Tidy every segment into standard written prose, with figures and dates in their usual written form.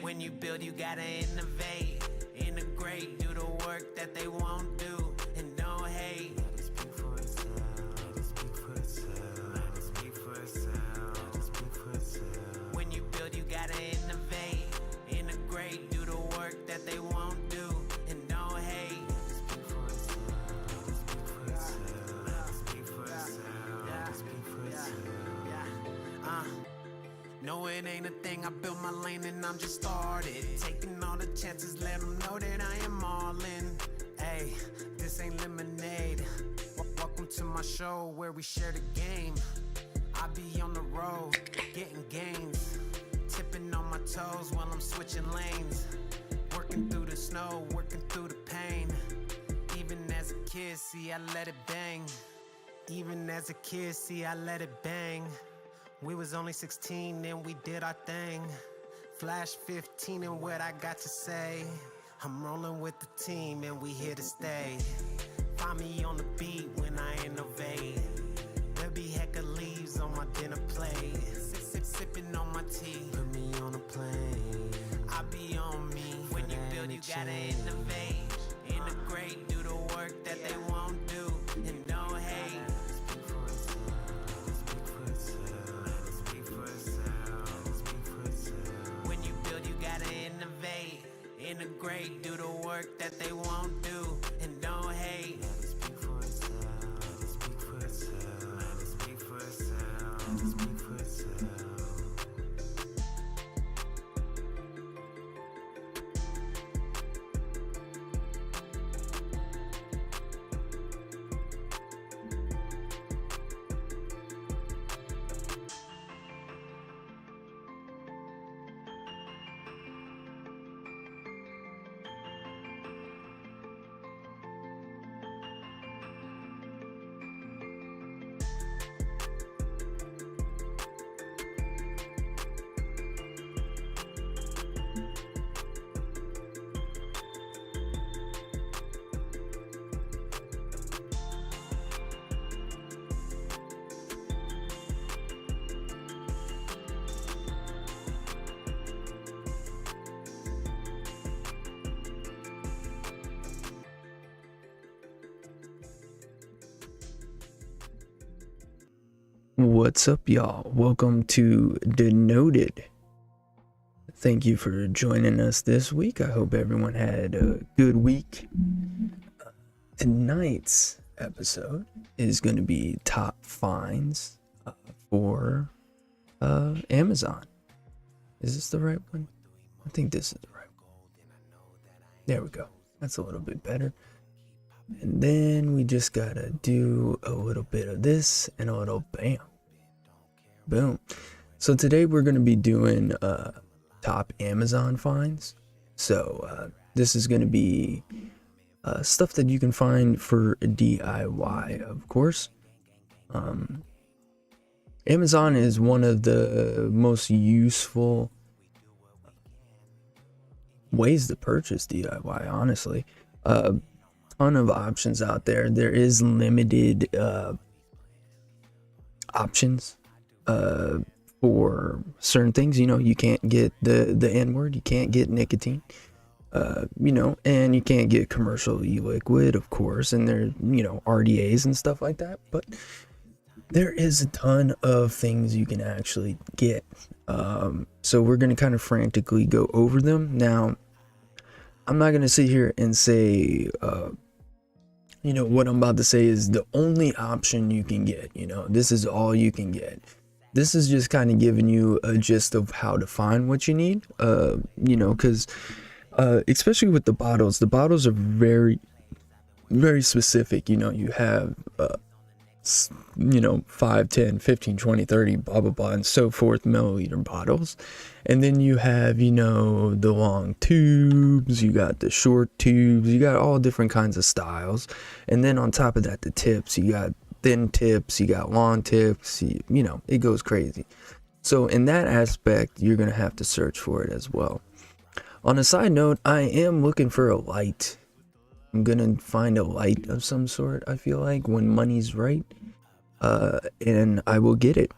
When you build, you gotta innovate, integrate, do the work that they won't do, and don't hate. Let it speak for itself. Let it speak for itself. Let it speak for itself. Let it speak for itself. When you build, you gotta innovate, integrate, do the work that they won't do, and don't hate. Let it speak for itself. Let it speak for itself. Let it speak for itself. Let it speak for itself. No, it ain't a thing. I built my lane and I'm just started. Taking all the chances, let them know that I am all in. Hey, this ain't lemonade. Welcome to my show where we share the game. I be on the road, getting gains. Tipping on my toes while I'm switching lanes. Working through the snow, working through the pain. Even as a kid, see, I let it bang. Even as a kid, see, I let it bang. We was only 16 and we did our thing. Flash 15 and what I got to say. I'm rolling with the team and we here to stay. Find me on the beat when I innovate. There'll be heck of leaves on my dinner plate. Sipping on my tea. Put me on a plane. I be on me. When you build, you gotta innovate. Integrate, do the work that they won't do, and don't hate. Integrate, do the work that they won't do, and don't hate. Let it speak for itself. Let it speak for itself. Let it speak for itself. Let it speak for itself. What's up, y'all? Welcome to Denoted. Thank you for joining us this week. I hope everyone had a good week. Tonight's episode is going to be top finds for Amazon. Is this the right one? I think this is the right one. There we go. That's a little bit better. And then we just gotta do a little bit of this and a little bam. Boom. So today we're going to be doing top Amazon finds. So this is going to be stuff that you can find for DIY, of course. Amazon is one of the most useful ways to purchase DIY, honestly. Ton of options out there. There is limited options for certain things. You know, you can't get the N-word, you can't get nicotine, you know, and you can't get commercial e-liquid, of course, and there, you know, RDAs and stuff like that. But there is a ton of things you can actually get. So we're going to kind of frantically go over them. Now, I'm not going to sit here and say, you know, what I'm about to say is the only option you can get. You know, this is all you can get. This is just kind of giving you a gist of how to find what you need. You know, because especially with the bottles are very, very specific. You know, you have, you know, 5, 10, 15, 20, 30, blah, blah, blah, and so forth milliliter bottles. And then you have, you know, the long tubes, you got the short tubes, you got all different kinds of styles. And then on top of that, the tips, you got thin tips, you got long tips, you know, it goes crazy. So in that aspect, you're going to have to search for it as well. On a side note, I am looking for a light. I'm going to find a light of some sort, I feel like, when money's right. And I will get it.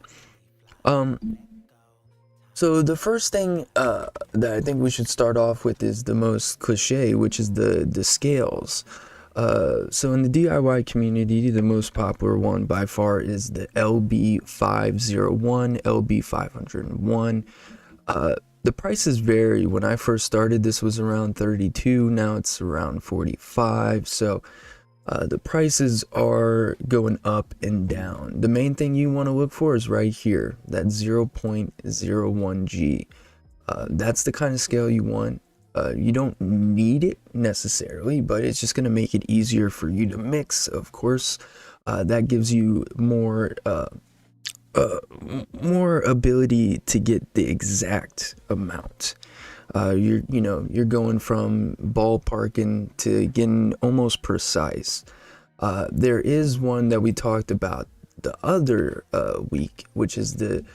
So the first thing that I think we should start off with is the most cliche, which is the scales. So in the DIY community, the most popular one by far is the LB501, LB501. The prices vary. When I first started, this was around 32. Now it's around 45. So the prices are going up and down. The main thing you want to look for is right here, that 0.01G. That's the kind of scale you want. You don't need it necessarily, but it's just going to make it easier for you to mix, of course. That gives you more ability to get the exact amount. You're going from ballparking to getting almost precise. There is one that we talked about the other week, which is the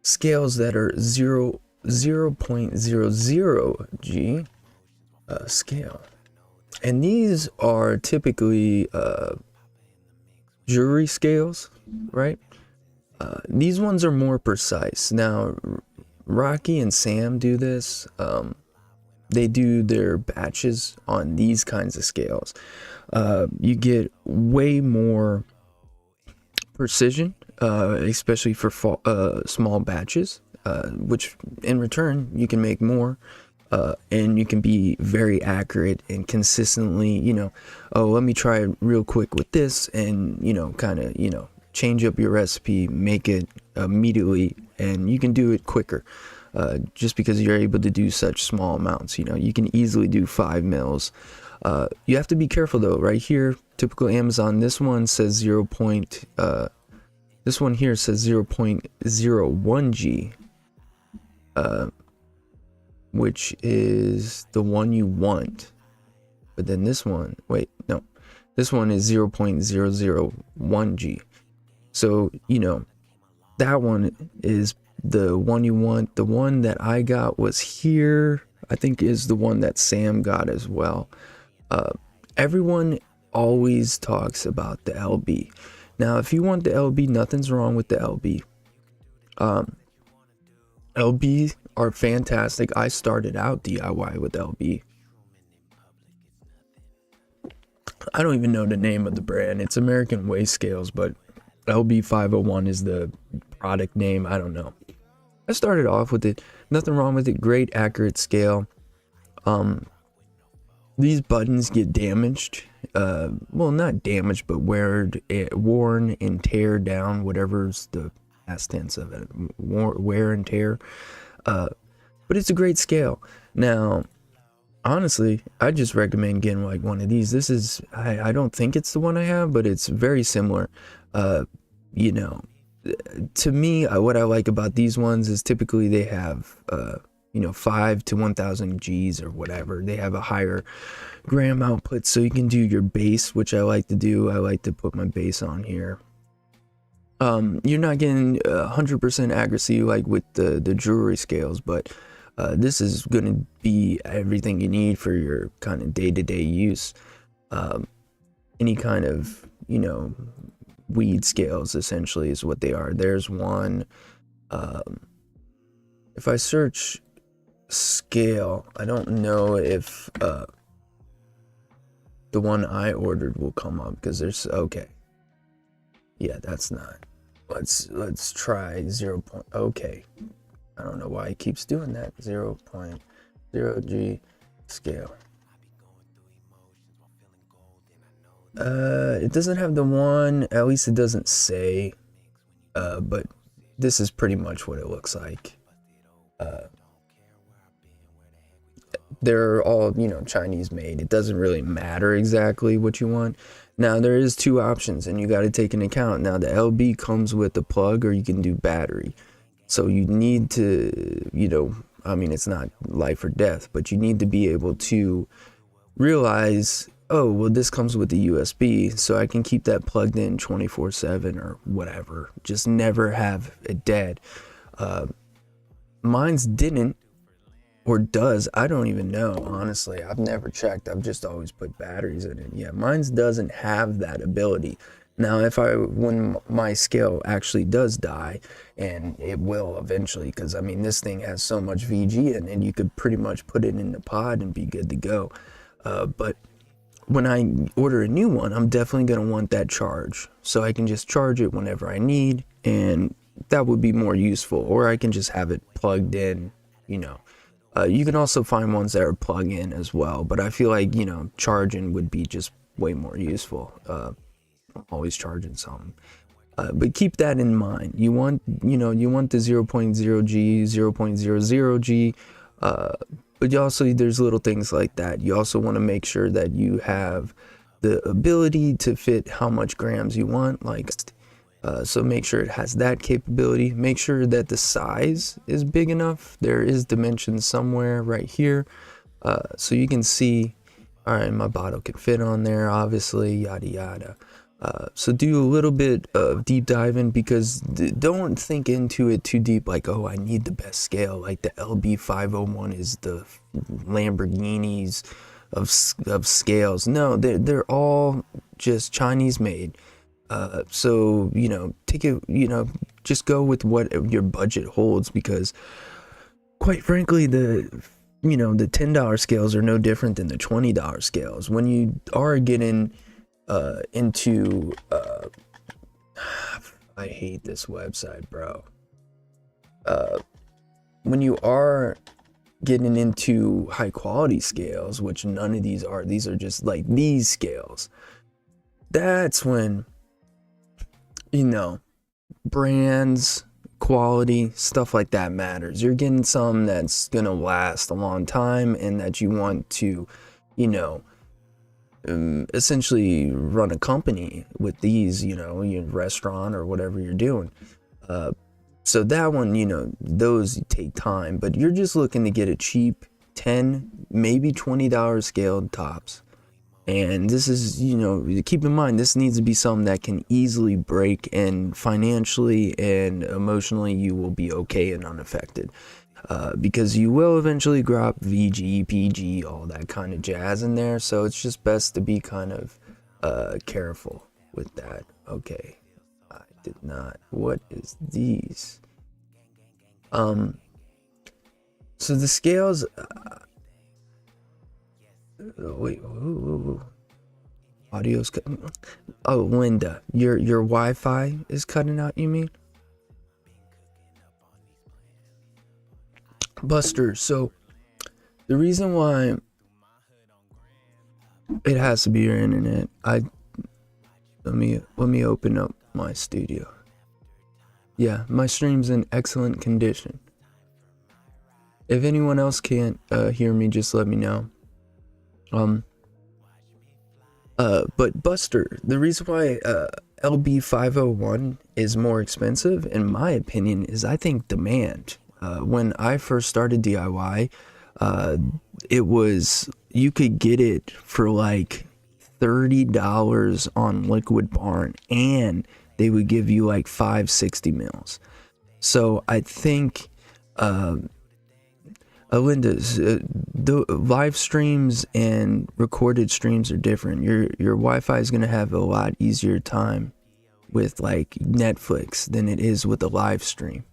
scales that are 0.00G scale, and these are typically jewelry scales, right? These ones are more precise. Now Rocky and Sam do this. They do their batches on these kinds of scales. You get way more precision, especially for small batches, which in return you can make more, and you can be very accurate and consistently, let me try it real quick with this, and kind of change up your recipe, make it immediately, and you can do it quicker, just because you're able to do such small amounts. You can easily do 5 mils. You have to be careful though. Right here, typical Amazon, this one says this one here says 0.01G, which is the one you want. But then this one, this one is 0.001G. So, that one is the one you want. The one that I got was here, I think, is the one that Sam got as well. Everyone always talks about the LB. Now, if you want the LB, nothing's wrong with the LB. LB are fantastic. I started out DIY with LB. I don't even know the name of the brand. It's American Way Scales, but LB501 is the product name. I don't know. I started off with it. Nothing wrong with it. Great, accurate scale. These buttons get damaged. Well, not damaged, but worn and tear down. Whatever's the past tense of it. Wear and tear. But it's a great scale. Now, honestly, I just recommend getting like one of these. This is, I don't think it's the one I have, but it's very similar. To me, what I like about these ones is typically they have 5 to 1000 G's or whatever. They have a higher gram output, so you can do your base, which I like to do. I like to put my base on here. You're not getting 100% accuracy like with the jewelry scales, but this is going to be everything you need for your kind of day-to-day use. Any kind of weed scales essentially is what they are. There's one. If I search scale, I don't know if the one I ordered will come up, because there's that's not. Let's try 0. Okay, I don't know why it keeps doing that. 0.0G scale. It doesn't have the one, at least it doesn't say, but this is pretty much what it looks like. They're all, Chinese made. It doesn't really matter exactly what you want. Now, there is 2 options, and you got to take into account. Now, the LB comes with a plug, or you can do battery. So you need to, it's not life or death, but you need to be able to realize, oh, well, this comes with the USB, so I can keep that plugged in 24/7 or whatever. Just never have it dead. Mine's didn't, or does. I don't even know, honestly. I've never checked. I've just always put batteries in it. Yeah, mine's doesn't have that ability. Now, when my scale actually does die, and it will eventually, because I mean, this thing has so much VG in it, you could pretty much put it in the pod and be good to go. But when I order a new one, I'm definitely going to want that charge, so I can just charge it whenever I need, and that would be more useful. Or I can just have it plugged in, you know. You can also find ones that are plug-in as well, but I feel like, you know, charging would be just way more useful. Always charging something. But keep that in mind. You want the 0.0G, 0.00G, but you also, there's little things like that. You also want to make sure that you have the ability to fit how much grams you want, like, so make sure it has that capability. Make sure that the size is big enough. There is dimensions somewhere right here, so you can see, all right, my bottle can fit on there, obviously, yada yada. So do a little bit of deep diving, because don't think into it too deep, like, oh, I need the best scale, like the LB501 is the Lamborghinis of scales. No, they're all just Chinese made. So, you know, take it, you know, just go with what your budget holds, because quite frankly, the $10 scales are no different than the $20 scales. When you are getting into I hate this website, bro. When you are getting into high quality scales, which none of these are, these are just like these scales, that's when, you know, brands, quality, stuff like that matters. You're getting some that's gonna last a long time, and that you want to, you know, essentially run a company with these, you know, your restaurant or whatever you're doing. So that one, you know, those take time, but you're just looking to get a cheap $10, maybe $20 scale tops. And this is, you know, keep in mind, this needs to be something that can easily break, and financially and emotionally you will be okay and unaffected. Because you will eventually drop VG, PG, all that kind of jazz in there. So it's just best to be kind of careful with that. Okay, I did not. What is these? So the scales. Wait. Ooh. Audio's cut. Oh, Linda, your Wi-Fi is cutting out. You mean? Buster, so the reason why it has to be your internet, let me open up my studio. Yeah, my stream's in excellent condition. If anyone else can't hear me, just let me know. But Buster, the reason why LB501 is more expensive, in my opinion, is I think demand. When I first started DIY, it was, you could get it for like $30 on Liquid Barn, and they would give you like 560 mils. So I think Linda's the live streams and recorded streams are different. Your Wi-Fi is gonna have a lot easier time with like Netflix than it is with a live stream.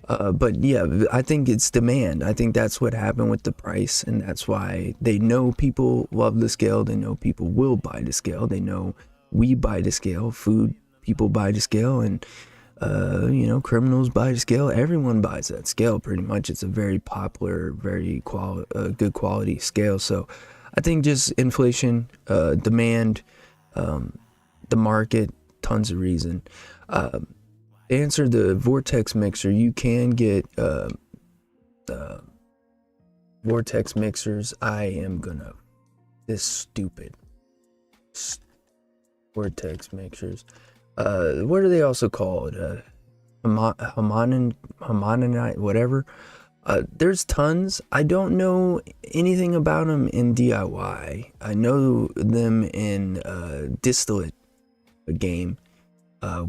But yeah, I think it's demand. I think that's what happened with the price, and that's why they know people love the scale. They know people will buy the scale. They know we buy the scale. Food people buy the scale, and you know, criminals buy the scale. Everyone buys that scale pretty much. It's a very popular, very good quality scale. So I think just inflation, demand, the market, tons of reason. Answer the Vortex mixer. You can get Vortex mixers. I am gonna stupid Vortex mixers. What are they also called? Homonite, whatever. There's tons. I don't know anything about them in DIY. I know them in distillate game.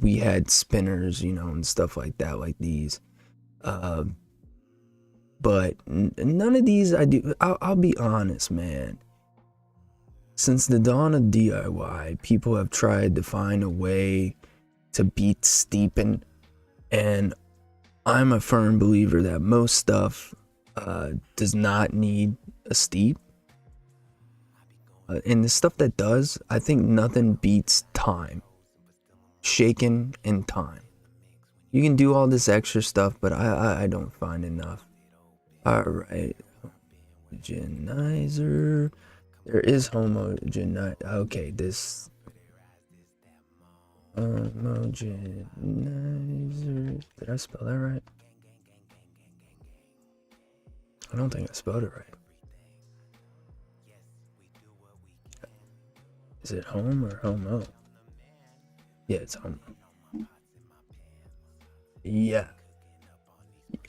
We had spinners, you know, and stuff like that, like these. But none of these I do. I'll be honest, man. Since the dawn of DIY, people have tried to find a way to beat steeping, and I'm a firm believer that most stuff does not need a steep. And the stuff that does, I think nothing beats time. Shaken and time. You can do all this extra stuff, but I don't find enough. Alright. Homogenizer. There is homogenizer. Okay, this. Homogenizer. Did I spell that right? I don't think I spelled it right. Is it home or homo? Yeah, it's homo. Yeah.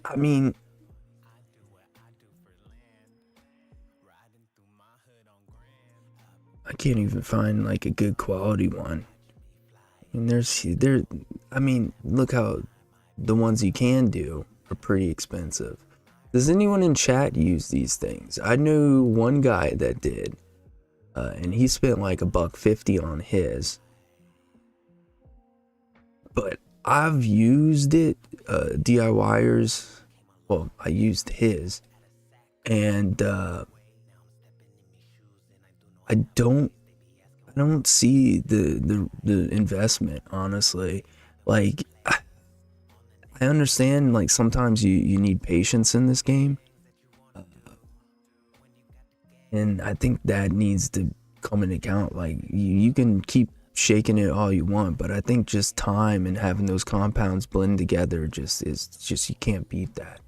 I mean, I can't even find like a good quality one. And I mean, look how the ones you can do are pretty expensive. Does anyone in chat use these things? I knew one guy that did, and he spent like $150 on his. But I've used it, DIYers. Well, I used his, and I don't see the investment, honestly. Like, I understand, like, sometimes you need patience in this game, and I think that needs to come into account. Like, you can keep shaking it all you want, but I think just time and having those compounds blend together is just you can't beat that.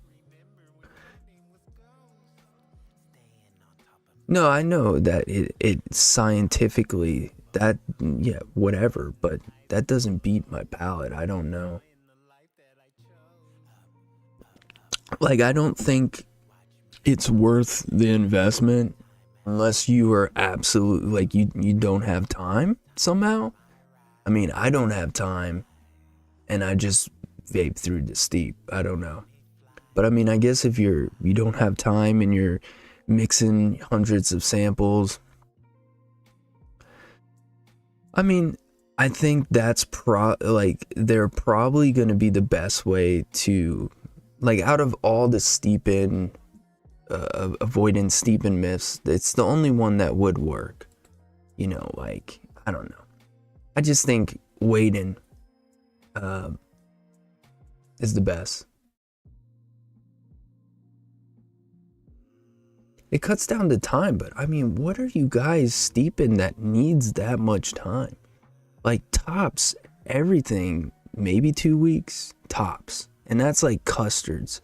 No, I know that it scientifically, that, yeah, whatever, but that doesn't beat my palate. I don't know. Like, I don't think it's worth the investment unless you are absolutely, like, you don't have time somehow. I mean, I don't have time, and I just vape through the steep. I don't know. But I mean, I guess if you don't have time and you're mixing hundreds of samples, I mean, I think that's they're probably going to be the best way to, like, out of all the steeping, avoiding steeping myths, it's the only one that would work. You know, like, I don't know. I just think waiting is the best. It cuts down the time, but I mean, what are you guys steeping that needs that much time? Like, tops, everything, maybe 2 weeks, tops. And that's like custards.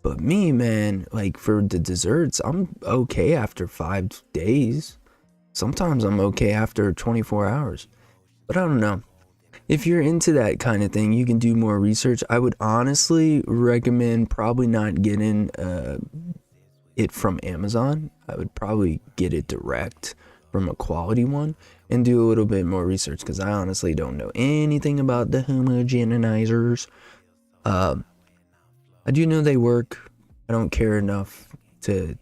But me, man, like, for the desserts, I'm okay after 5 days. Sometimes I'm okay after 24 hours. But I don't know. If you're into that kind of thing, you can do more research. I would honestly recommend probably not getting it from Amazon. I would probably get it direct from a quality one and do a little bit more research, because I honestly don't know anything about the homogenizers. I do know they work. I don't care enough to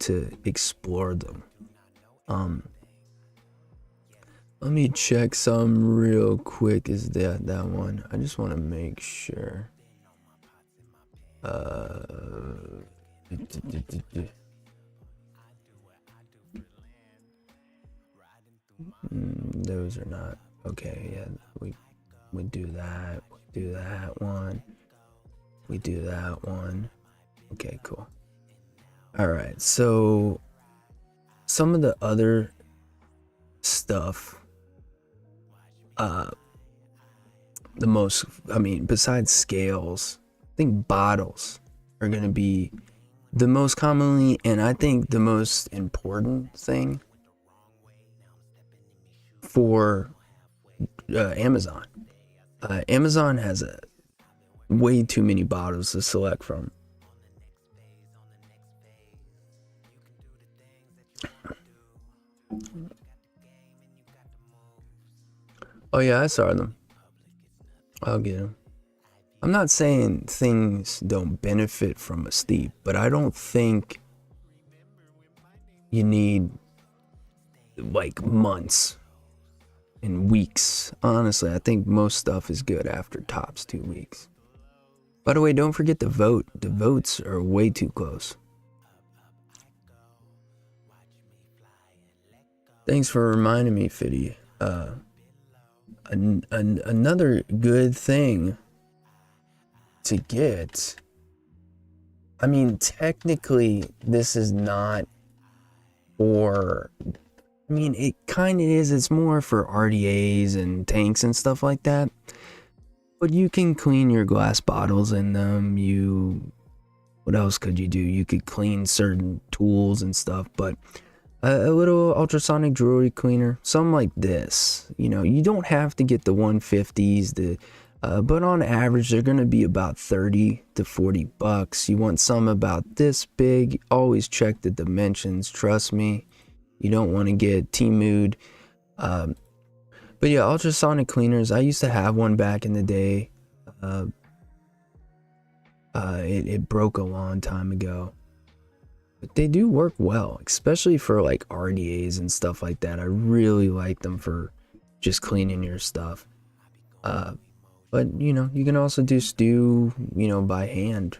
explore them. Let me check some real quick. Is that one? I just want to make sure. Those are not okay. Yeah, we do that. We do that one. We do that one. Okay, cool. All right, so some of the other stuff, the most, I mean, besides scales, I think bottles are going to be the most commonly, and I think the most important thing for Amazon. Amazon has way too many bottles to select from. Oh yeah, I saw them. I'll get them. I'm not saying things don't benefit from a steep, but I don't think you need, like months and weeks. Honestly, I think most stuff is good after tops 2 weeks. By the way, don't forget to vote. The votes are way too close. Thanks for reminding me, Fiddy. Another good thing to get. I mean, technically, this is not for. I mean, it kind of is. It's more for RDAs and tanks and stuff like that. But you can clean your glass bottles in them. What else could you do? You could clean certain tools and stuff. But a little ultrasonic jewelry cleaner, something like this. You know, you don't have to get the 150s. But on average, they're going to be about 30 to 40 bucks. You want some about this big. Always check the dimensions. Trust me. You don't want to get T-mood. But yeah, ultrasonic cleaners. I used to have one back in the day. It broke a long time ago. But they do work well, especially for like RDAs and stuff like that. I really like them for just cleaning your stuff. But you know, you can also do stew, you know, by hand.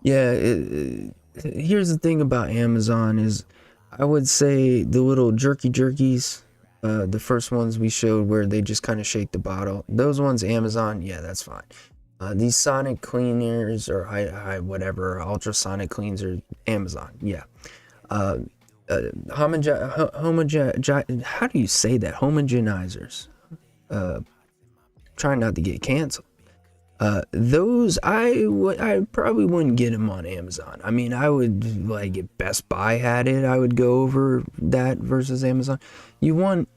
Yeah, here's the thing about Amazon is, I would say the little jerkies, the first ones we showed where they just kind of shake the bottle, those ones Amazon, yeah, that's fine. These sonic cleaners or whatever ultrasonic cleans are Amazon, yeah. How do you say that? Homogenizers. Trying not to get canceled. Those I probably wouldn't get them on Amazon. I mean, I would, like, if Best Buy had it, I would go over that versus Amazon. You want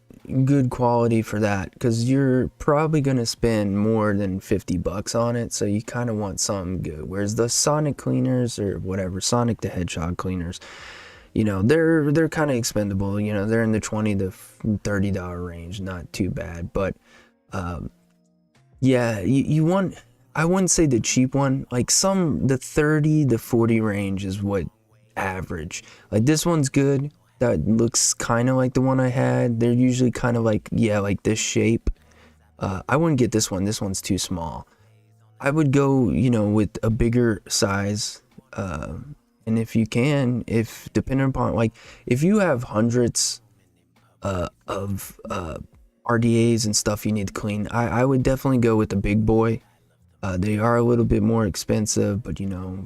good quality for that because you're probably gonna spend more than 50 bucks on it, so you kind of want something good. Whereas the Sonic cleaners or whatever, Sonic the Hedgehog cleaners, you know, they're kind of expendable. You know, they're in the $20 to $30 range, not too bad. But yeah, you want, I wouldn't say the cheap one. Like the 30 to 40 range is what average. Like this one's good. That looks kind of like the one I had. They're usually kind of like, yeah, like this shape. I wouldn't get this one. This one's too small. I would go, you know, with a bigger size. And if you can, depending upon, like, if you have hundreds of RDAs and stuff you need to clean, I would definitely go with the big boy. They are a little bit more expensive, but you know,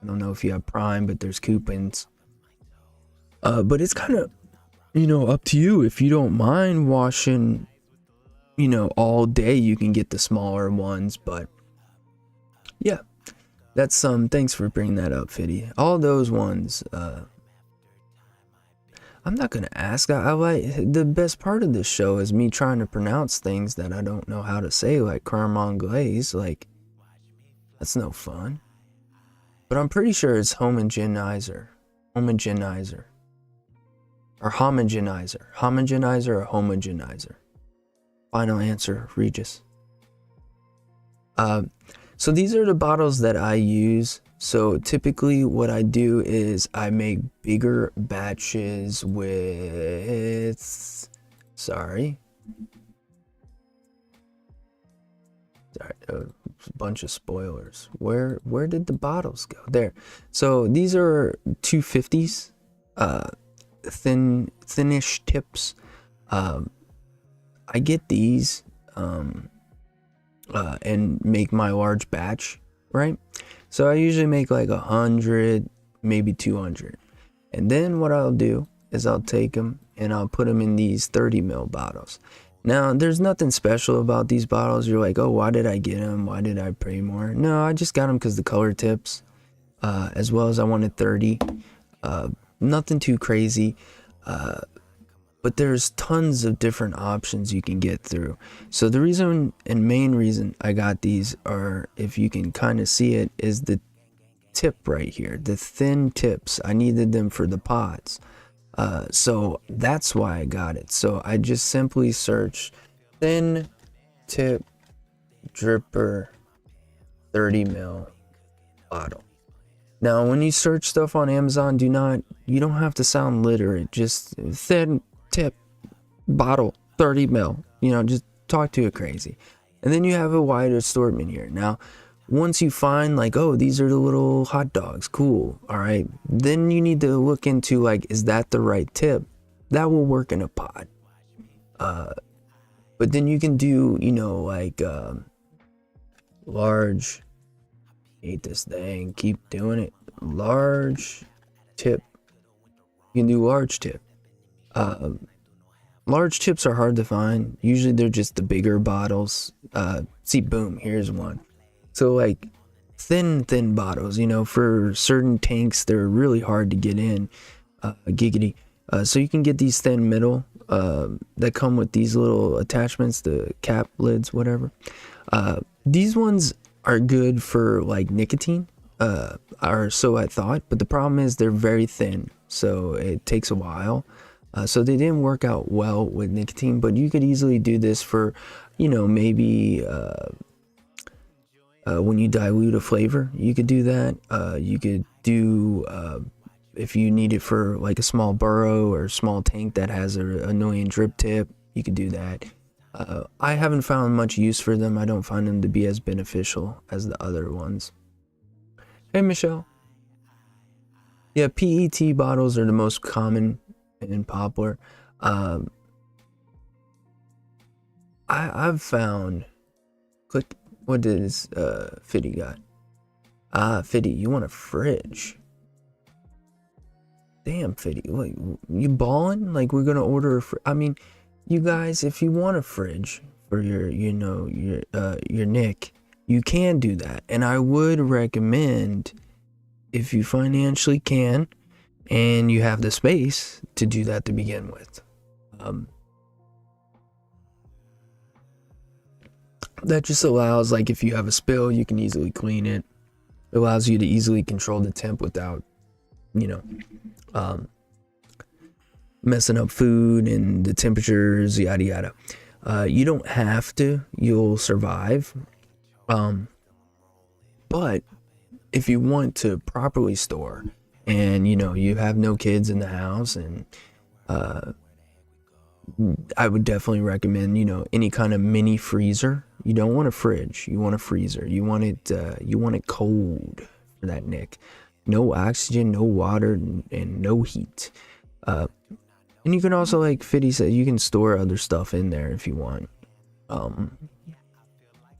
I don't know if you have Prime, but there's coupons. But it's kind of, you know, up to you. If you don't mind washing, you know, all day, you can get the smaller ones. But yeah, that's thanks for bringing that up, Fiddy. All those ones, I'm not gonna ask. I like, the best part of this show is me trying to pronounce things that I don't know how to say, like caramel glaze. Like, that's no fun. But I'm pretty sure it's homogenizer, or homogenizer, or homogenizer. Final answer, Regis. So these are the bottles that I use. So typically what I do is I make bigger batches with, sorry, a bunch of spoilers. Where did the bottles go? There. So these are 250s, thinnish tips. I get these and make my large batch, right? So I usually make like 100, maybe 200. And then what I'll do is I'll take them and I'll put them in these 30 ml bottles. Now, there's nothing special about these bottles. You're like, oh, why did I get them? Why did I pay more? No, I just got them because the color tips, as well as I wanted 30. Nothing too crazy. But there's tons of different options you can get through. So the reason and main reason I got these are, if you can kind of see it, is the tip right here, the thin tips. I needed them for the pods. So that's why I got it. So I just simply search thin tip dripper 30 ml bottle. Now, when you search stuff on Amazon, you don't have to sound literate. Just thin tip bottle, 30 mil. Just talk to it crazy. And then you have a wide assortment here. Now, once you find like, oh, these are the little hot dogs, cool, all right, then you need to look into like, is that the right tip? That will work in a pod. But then you can do, like large, hate this thing, keep doing it, large tip. You can do large tip. Large tips are hard to find. Usually they're just the bigger bottles. See, boom, here's one. So like thin bottles, for certain tanks, they're really hard to get in. Giggity. So you can get these thin middle that come with these little attachments, the cap lids, whatever. These ones are good for like nicotine, or so I thought, but the problem is they're very thin, so it takes a while. So they didn't work out well with nicotine, but you could easily do this for, maybe when you dilute a flavor, you could do that. You could do, if you need it for like a small burrow or small tank that has an annoying drip tip, you could do that. I haven't found much use for them. I don't find them to be as beneficial as the other ones. Hey, Michelle. Yeah, PET bottles are the most common and popular. I've found, click, what does Fiddy got? Fiddy, you want a fridge? Damn, Fiddy, what, you balling? Like, we're gonna order I mean, you guys, if you want a fridge for your Nick, you can do that. And I would recommend, if you financially can, and you have the space to do that to begin with. That just allows, like, if you have a spill, you can easily clean it. It allows you to easily control the temp without, messing up food and the temperatures, yada yada. You don't have to, you'll survive. But if you want to properly store, and you have no kids in the house, and I would definitely recommend any kind of mini freezer. You don't want a fridge, you want a freezer. You want it cold for that Nick. No oxygen, no water, and no heat. And you can also, like Fiddy said, you can store other stuff in there if you want. I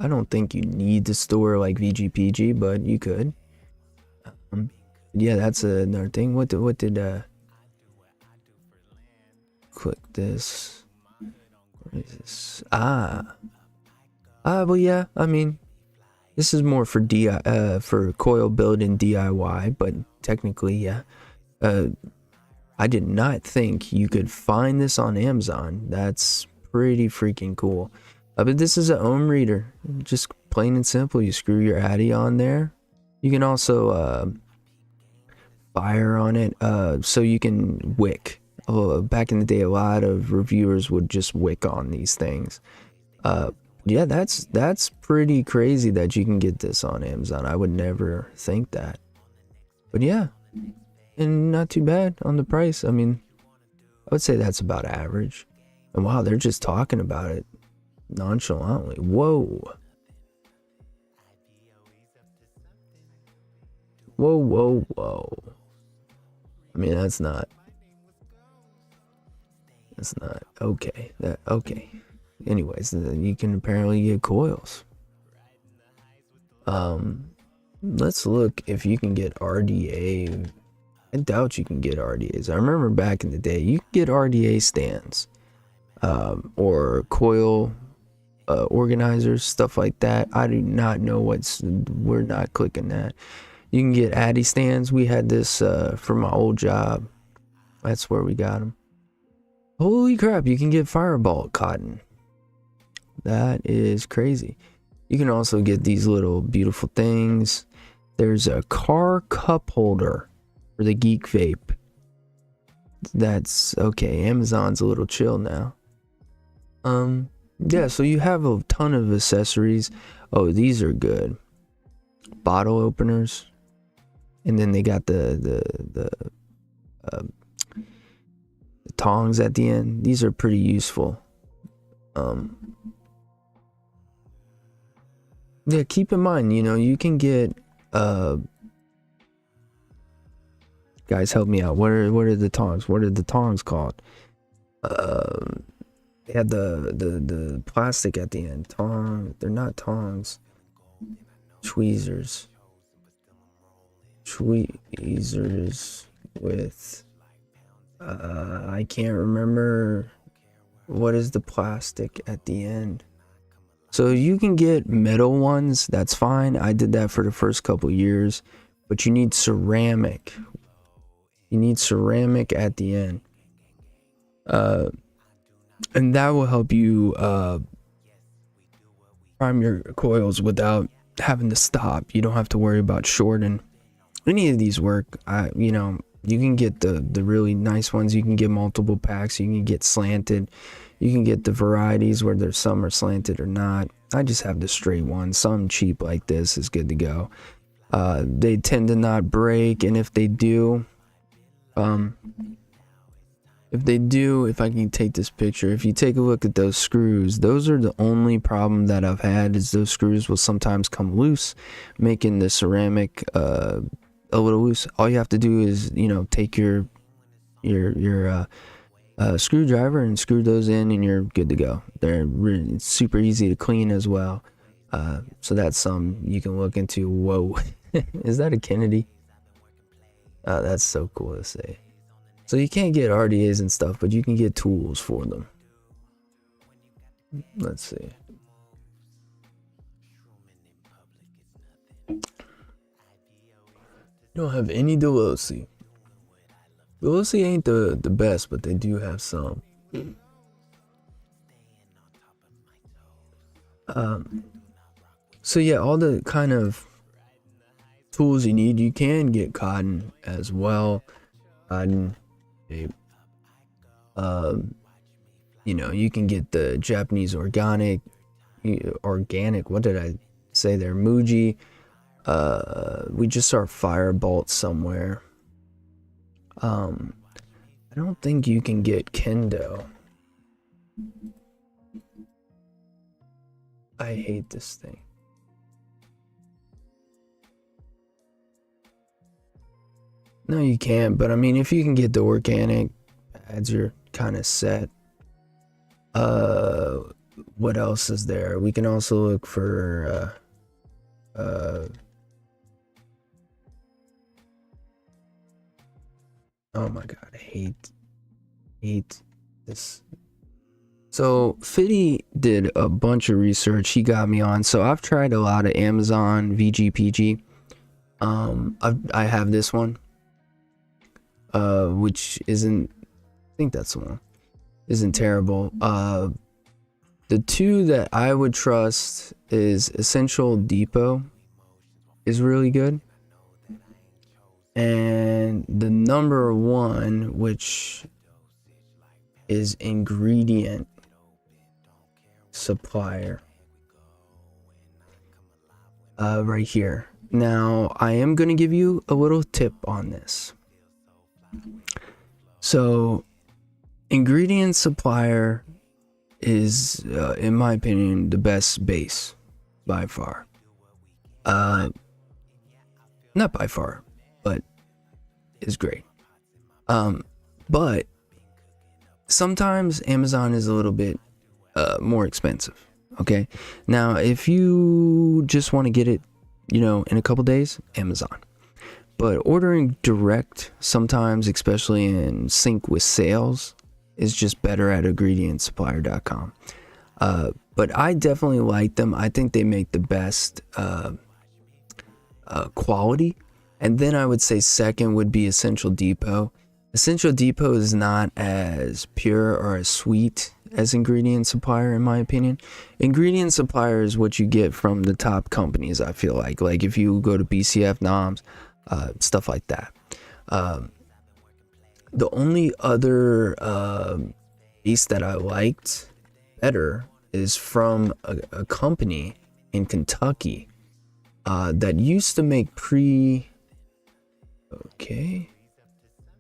don't think you need to store like VGPG, but you could. Yeah, that's another thing. What did click this? What is this? Well, yeah, I mean, this is more for for coil build and DIY, but technically, yeah. I did not think you could find this on Amazon. That's pretty freaking cool. But this is an ohm reader, just plain and simple. You screw your Addy on there. You can also fire on it, so you can wick. Back in the day, a lot of reviewers would just wick on these things. Yeah, that's pretty crazy that you can get this on Amazon. I would never think that. But yeah, and not too bad on the price. I mean, I would say that's about average. And wow, they're just talking about it nonchalantly. Whoa. Whoa. I mean, that's not okay. Okay. Anyways, you can apparently get coils. Let's look if you can get RDA. I doubt you can get RDAs. I remember back in the day, you could get RDA stands, or coil organizers, stuff like that. I do not know we're not clicking that. You can get Addy stands. We had this for my old job. That's where we got them. Holy crap, you can get Fireball cotton. That is crazy. You can also get these little beautiful things. There's a car cup holder for the Geek Vape. That's okay. Amazon's a little chill now. Yeah, so you have a ton of accessories. Oh, these are good. Bottle openers. and then they got the tongs at the end. These are pretty useful. Yeah, keep in mind, you know, you can get guys, help me out. What are the tongs? What are the tongs called? They had the plastic at the end. They're not tongs. Tweezers. Tweezers with I can't remember what is the plastic at the end. So you can get metal ones, that's fine. I did that for the first couple years, but you need ceramic. You need ceramic at the end. And that will help you prime your coils without having to stop. You don't have to worry about shorting. Any of these work. You know, you can get the really nice ones. You can get multiple packs. You can get slanted. You can get the varieties where there's some are slanted or not. I just have the straight ones. Some cheap like this is good to go. They tend to not break, and if they do, if I can take this picture, if you take a look at those screws, those are the only problem that I've had, is those screws will sometimes come loose, making the ceramic a little loose. All you have to do is, you know, take your screwdriver and screw those in, and you're good to go. They're super easy to clean as well. So that's some you can look into. Whoa, is that a Kennedy? That's so cool to say. So you can't get RDAs and stuff, but you can get tools for them. Let's see. Don't have any Delosi. Delosi ain't the best, but they do have some. So yeah, all the kind of tools you need. You can get cotton as well. Cotton. You know, you can get the Japanese organic, what did I say there? Muji. We just saw Firebolt somewhere. I don't think you can get Kendo. I hate this thing. No, you can't, but I mean, if you can get the organic pads, you're kind of set. What else is there? We can also look for oh my god, I hate this. So Fitty did a bunch of research. He got me on. So I've tried a lot of Amazon VGPG. I have this one. Which isn't, I think that's the one, isn't terrible. The two that I would trust is Essential Depot is really good, and the number one, which is Ingredient Supplier, right here. Now I am going to give you a little tip on this. So Ingredient Supplier is in my opinion the best base by far. Not by far, but is great. But sometimes Amazon is a little bit more expensive. Okay, now if you just want to get it, you know, in a couple days, Amazon. But ordering direct sometimes, especially in sync with sales, is just better at ingredientsupplier.com. But I definitely like them. I think they make the best quality. And then I would say second would be Essential Depot. Essential Depot is not as pure or as sweet as Ingredient Supplier, in my opinion. Ingredient Supplier is what you get from the top companies, I feel like. Like if you go to BCF, NOMS, stuff like that. The only other piece that I liked better is from a company in Kentucky that used to make Okay.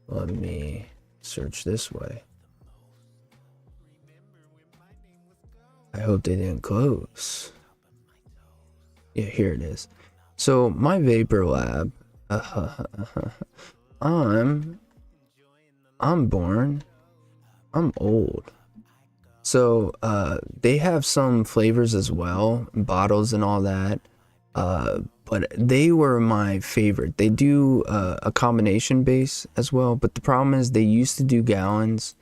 Let me search this way. I hope they didn't close. Yeah, here it is. So my vapor lab, I'm old. So they have some flavors as well, bottles and all that. But they were my favorite. They do a combination base as well, but the problem is they used to do gallons,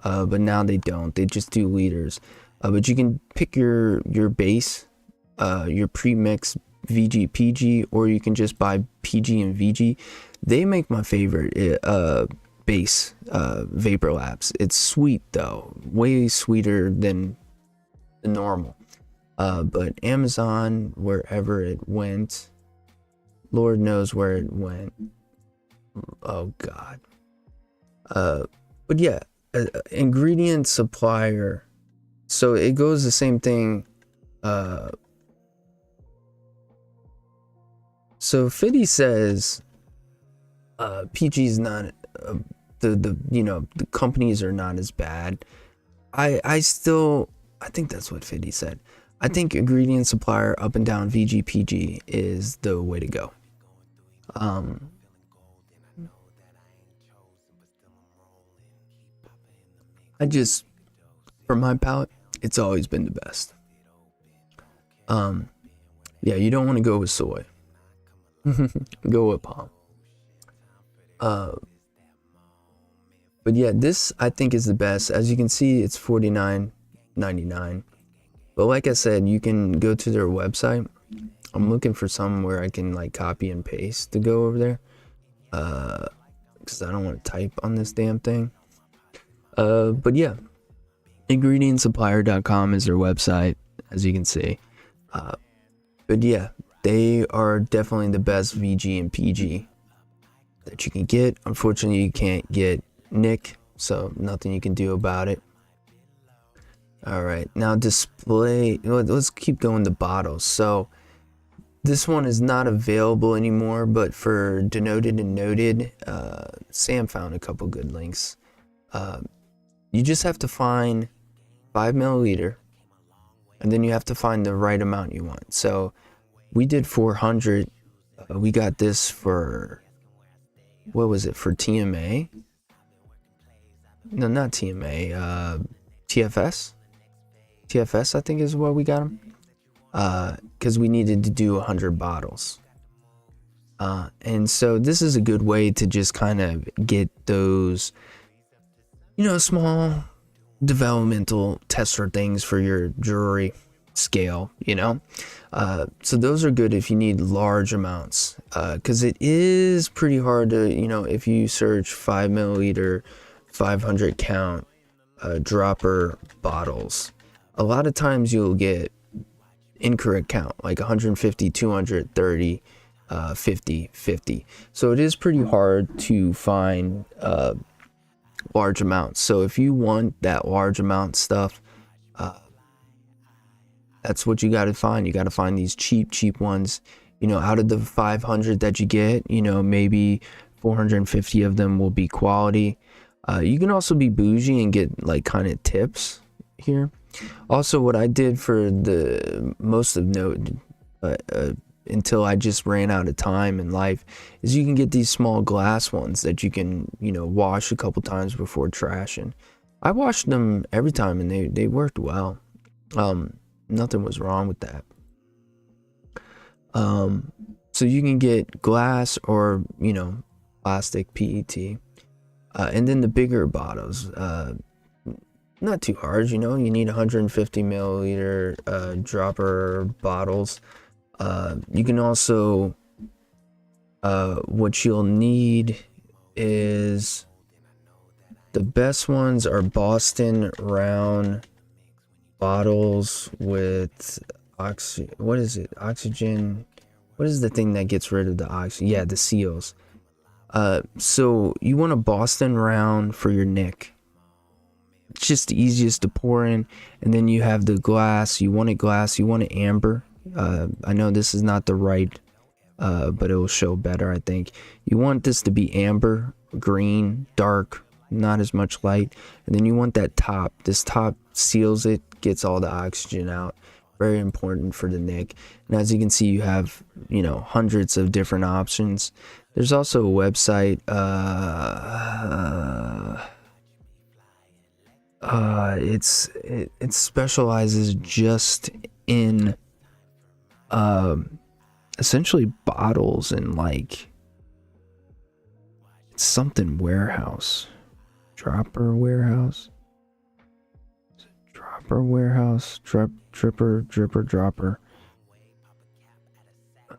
but now they don't. They just do liters. But you can pick your base, your pre-mix VG PG, or you can just buy PG and VG. They make my favorite base vapor labs. It's sweet though, way sweeter than the normal. But Amazon, wherever it went, Lord knows where it went. Oh God. But yeah, ingredient supplier. So it goes the same thing. So Fiddy says, PG's not the companies are not as bad. I think that's what Fiddy said. I think ingredient supplier up and down VGPG is the way to go. For my palate, it's always been the best. Yeah, you don't want to go with soy. Go with palm. But yeah, this I think is the best. As you can see, it's $49.99. But like I said, you can go to their website. I'm looking for some where I can like copy and paste to go over there. Because I don't want to type on this damn thing. But yeah, ingredientsupplier.com is their website, as you can see. But yeah, they are definitely the best VG and PG that you can get. Unfortunately, you can't get Nick, so nothing you can do about it. All right, now display. Let's keep going to bottles. So this one is not available anymore, but for Denoted and Noted, Sam found a couple good links. You just have to find 5 milliliter, and then you have to find the right amount you want. So we did 400. We got this for, what was it, for TMA? No, not TMA. TFS. TFS, I think, is what we got them. Because we needed to do 100 bottles. And so this is a good way to just kind of get those, small developmental tester things for your jewelry scale, so those are good if you need large amounts, because it is pretty hard to, if you search 5 milliliter 500 count dropper bottles, a lot of times you'll get incorrect count, like 150, 230, 50, 50. So it is pretty hard to find large amounts. So if you want that large amount stuff, that's what you got to find. You got to find these cheap ones. Out of the 500 that you get, maybe 450 of them will be quality. You can also be bougie and get like kind of tips here. Also, what I did for the most of Note, until I just ran out of time in life, is you can get these small glass ones that you can, wash a couple times before trashing. I washed them every time and they worked well. Nothing was wrong with that. So you can get glass or, plastic PET. And then the bigger bottles, not too hard, you need 150 milliliter dropper bottles. You can also, what you'll need is, the best ones are Boston round bottles with oxygen. What is the thing that gets rid of the oxygen? Yeah, the seals. So you want a Boston round for your Nick. It's just the easiest to pour in. And then you have the glass. You want it glass. You want it amber. I know this is not the right but it will show better, I think. You want this to be amber, green, dark, not as much light. And then you want that top. This top seals it, gets all the oxygen out. Very important for the nick. And as you can see, you have, you know, hundreds of different options. There's also a website, it specializes just in essentially bottles, and like it's something warehouse, dropper warehouse, dripper dropper.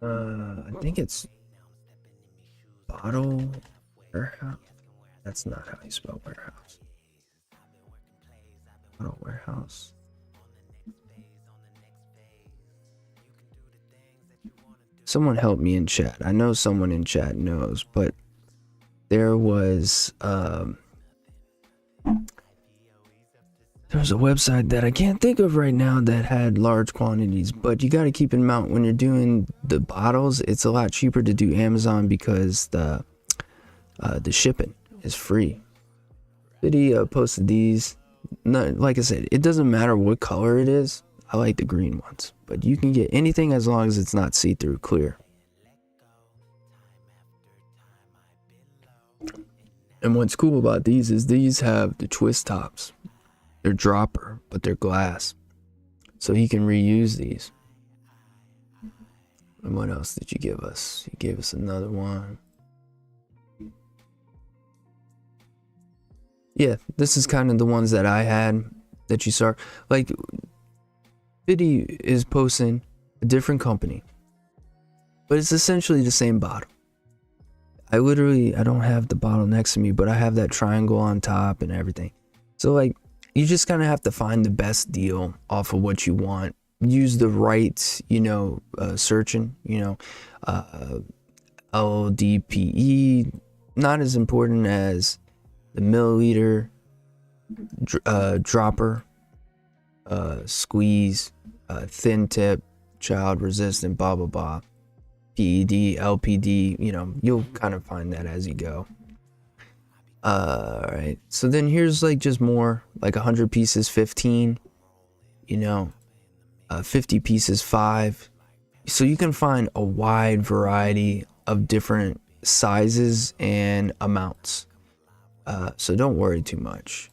I think it's bottle warehouse. That's not how you spell warehouse. Bottle warehouse. Someone help me in chat. I know someone in chat knows, but there was a website that I can't think of right now that had large quantities, but you got to keep in mind when you're doing the bottles, it's a lot cheaper to do Amazon because the shipping is free. Video posted these. No, like I said, it doesn't matter what color it is. I like the green ones, but you can get anything as long as it's not see-through, clear. And what's cool about these is these have the twist tops. They're dropper, but they're glass, so he can reuse these. And what else did you give us? You gave us another one. Yeah, this is kind of the ones that I had that you saw. Like, Biddy is posting a different company, but it's essentially the same bottle. I don't have the bottle next to me, but I have that triangle on top and everything. So like, you just kind of have to find the best deal off of what you want. Use the right, you know, searching, you know, LDPE, not as important as the milliliter, dropper, squeeze, thin tip, child resistant, blah blah blah, PED, LPD. You know, you'll kind of find that as you go. Alright, so then here's like just more, like 100 pieces 15, you know, 50 pieces 5. So you can find a wide variety of different sizes and amounts. So don't worry too much.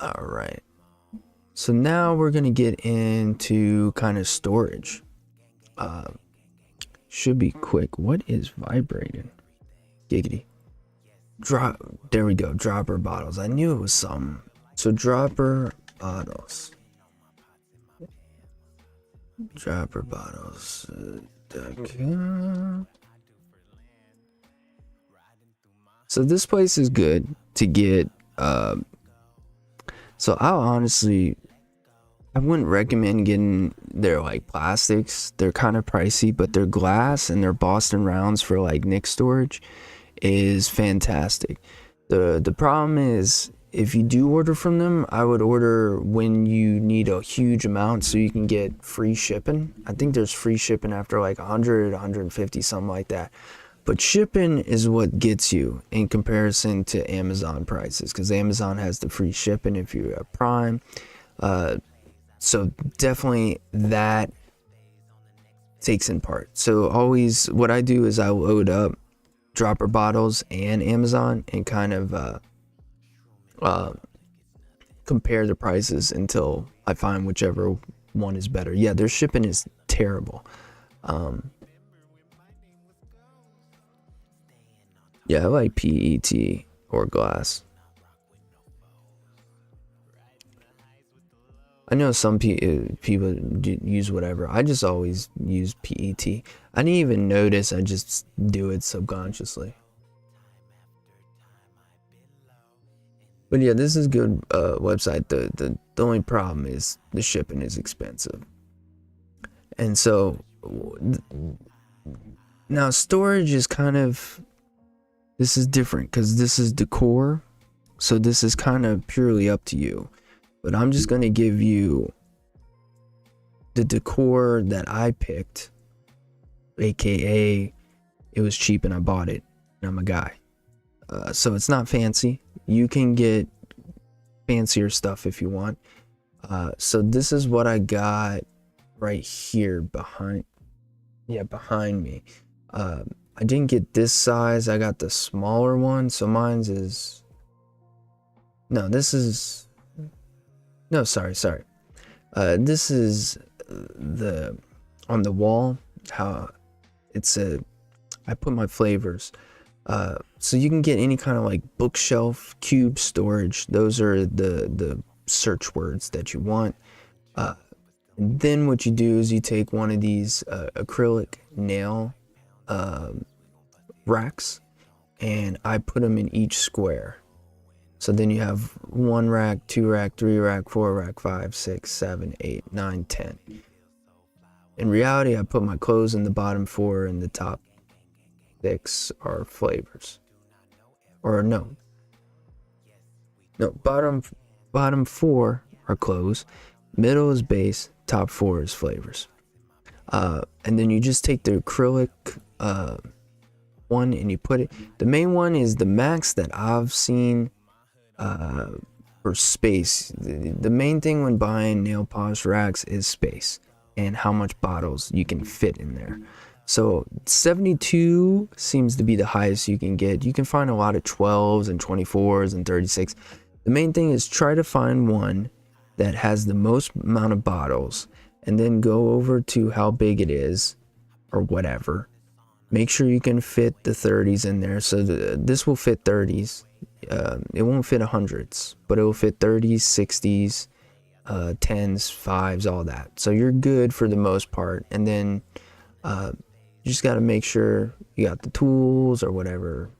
Alright, so now we're gonna get into kind of storage. Should be quick. What is vibrating? Giggity. There we go. Dropper bottles. I knew it was something. So dropper bottles. Dropper bottles. So this place is good to get. So I wouldn't recommend getting their like plastics. They're kind of pricey, but their glass and their Boston rounds for like nick storage is fantastic. The problem is, if you do order from them, I would order when you need a huge amount so you can get free shipping. I think there's free shipping after like 100, 150, something like that. But shipping is what gets you in comparison to Amazon prices, because Amazon has the free shipping if you're a Prime. So definitely that takes in part. So always what I do is I load up dropper bottles and Amazon and kind of compare the prices until I find whichever one is better. Yeah, their shipping is terrible. Yeah, I like PET or glass. I know some people use whatever. I just always use PET. I didn't even notice. I just do it subconsciously. But yeah, this is a good website. The only problem is the shipping is expensive. And so now storage is kind of, this is different because this is decor. So this is kind of purely up to you. But I'm just going to give you the decor that I picked. aka it was cheap and I bought it and I'm a guy. So it's not fancy. You can get fancier stuff if you want. So this is what I got right here behind me. I didn't get this size. I got the smaller one. So mine's is this is sorry. This is the on the wall, how it's I put my flavors. So you can get any kind of like bookshelf, cube storage. Those are the search words that you want. And then what you do is you take one of these acrylic nail racks, and I put them in each square. So then you have 1 rack, 2 rack, 3 rack, 4 rack, 5, 6, 7, 8, 9, 10. In reality, I put my clothes in the bottom 4 and the top 6 are flavors. Or no, bottom 4 are clothes, middle is base, top 4 is flavors. And then you just take the acrylic one and you put it. The main one is the max that I've seen for space. The main thing when buying nail polish racks is space and how much bottles you can fit in there. So 72 seems to be the highest you can get. You can find a lot of 12s and 24s and 36. The main thing is try to find one that has the most amount of bottles, and then go over to how big it is or whatever. Make sure you can fit the 30s in there. So this will fit 30s. It won't fit 100s, but it will fit 30s, 60s, 10s, 5s, all that. So you're good for the most part. And then you just got to make sure you got the tools or whatever,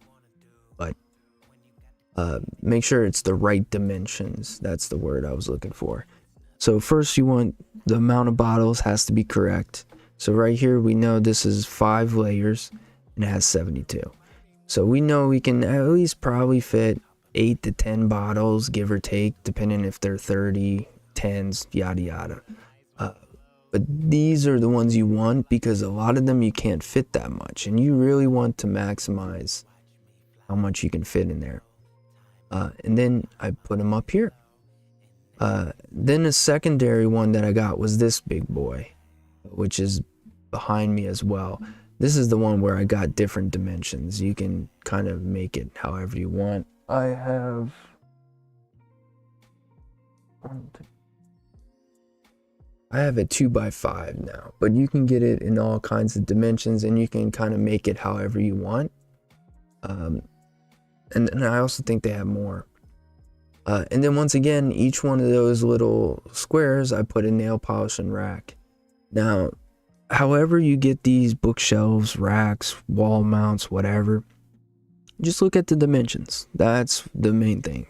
but make sure it's the right dimensions. That's the word I was looking for. So first you want the amount of bottles has to be correct. So right here we know this is 5 layers and it has 72. So we know we can at least probably fit 8 to 10 bottles, give or take, depending if they're 30, 10s, yada yada. But these are the ones you want because a lot of them you can't fit that much, and you really want to maximize how much you can fit in there. And then I put them up here. Then a secondary one that I got was this big boy, which is behind me as well. This is the one where I got different dimensions. You can kind of make it however you want. I have a 2x5 now, but you can get it in all kinds of dimensions and you can kind of make it however you want. And I also think they have more. And then once again, each one of those little squares, I put a nail polishing rack. Now, however you get these bookshelves, racks, wall mounts, whatever, just look at the dimensions. That's the main thing,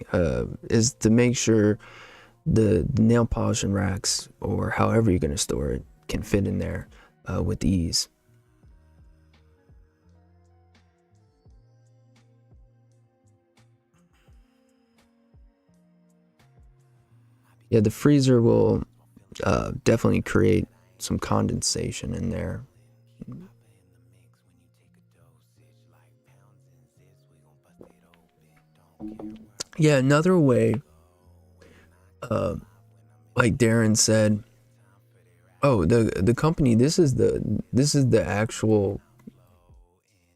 is to make sure the nail polishing racks, or however you're going to store it, can fit in there with ease. Yeah, the freezer will definitely create some condensation in there. Yeah, another way, like Darren said, oh, the company, this is the actual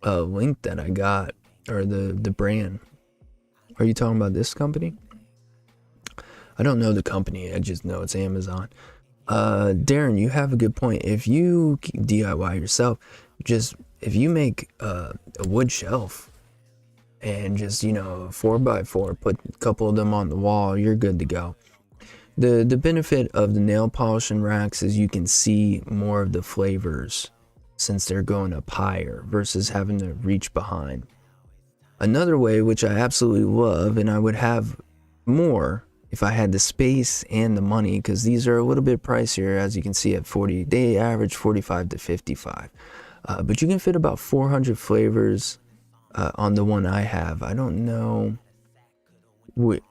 link that I got, or the brand. Are you talking about this company? I don't know the company, I just know it's Amazon. Darren, you have a good point. If you DIY yourself, just if you make a wood shelf and just 4x4, put a couple of them on the wall, you're good to go. The benefit of the nail polishing racks is you can see more of the flavors since they're going up higher versus having to reach behind. Another way, which I absolutely love, and I would have more if I had the space and the money, because these are a little bit pricier, as you can see at 40, they average 45 to 55. But you can fit about 400 flavors on the one I have. I don't know.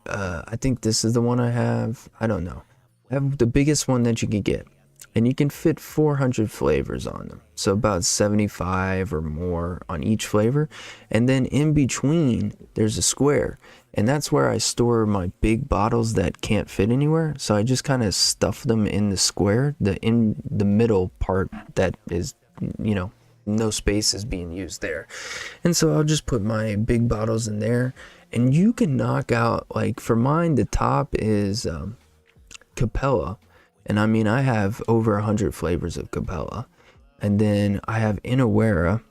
I think this is the one I have. I don't know. I have the biggest one that you can get. and you can fit 400 flavors on them, so about 75 or more on each flavor. And then in between there's a square, and that's where I store my big bottles that can't fit anywhere. So I just kind of stuff them in the square, in the middle part that is, you know, no space is being used there. And so I'll just put my big bottles in there, and you can knock out, like for mine, the top is Capella, and I mean I have over 100 flavors of Capella. And then I have Inawera,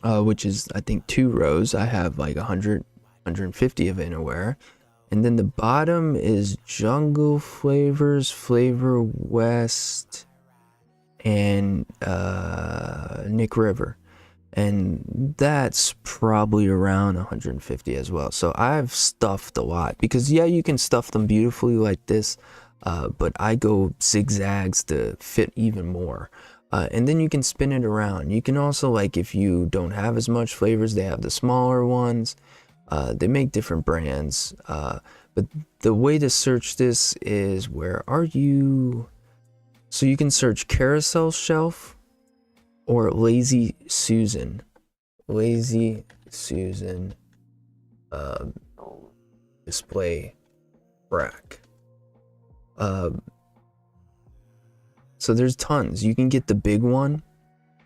which is I think 2 rows. I have like 150 of Inawera. And then the bottom is Jungle Flavors, Flavor West, and Nick River, and that's probably around 150 as well. So I've stuffed a lot, because yeah, you can stuff them beautifully like this, but I go zigzags to fit even more. And then you can spin it around. You can also, like, if you don't have as much flavors, they have the smaller ones. They make different brands, but the way to search this is, where are you? So you can search Carousel Shelf or Lazy Susan. Lazy Susan display rack. So there's tons. You can get the big one,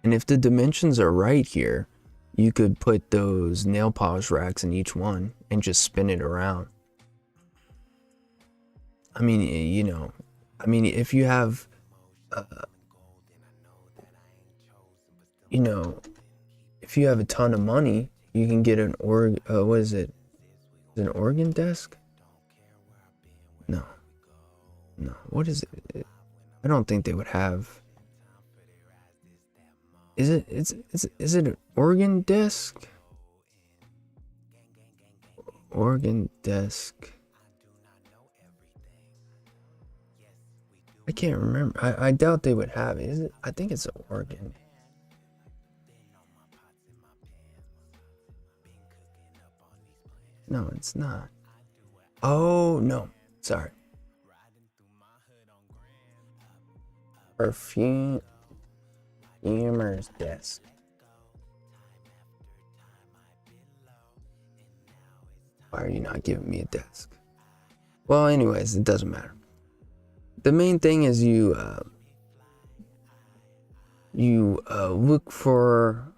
and if the dimensions are right here, you could put those nail polish racks in each one and just spin it around. I mean, you know, if you have you know, if you have a ton of money, you can get an what is it? Is it an organ desk? No. What is it? I don't think they would have. Is it an organ desk? Organ desk. I can't remember. I doubt they would have it. Is it? I think it's an organ. No, it's not. Oh, no. Sorry. Perfumer's desk. Why are you not giving me a desk? Well, anyways, it doesn't matter. The main thing is you look for,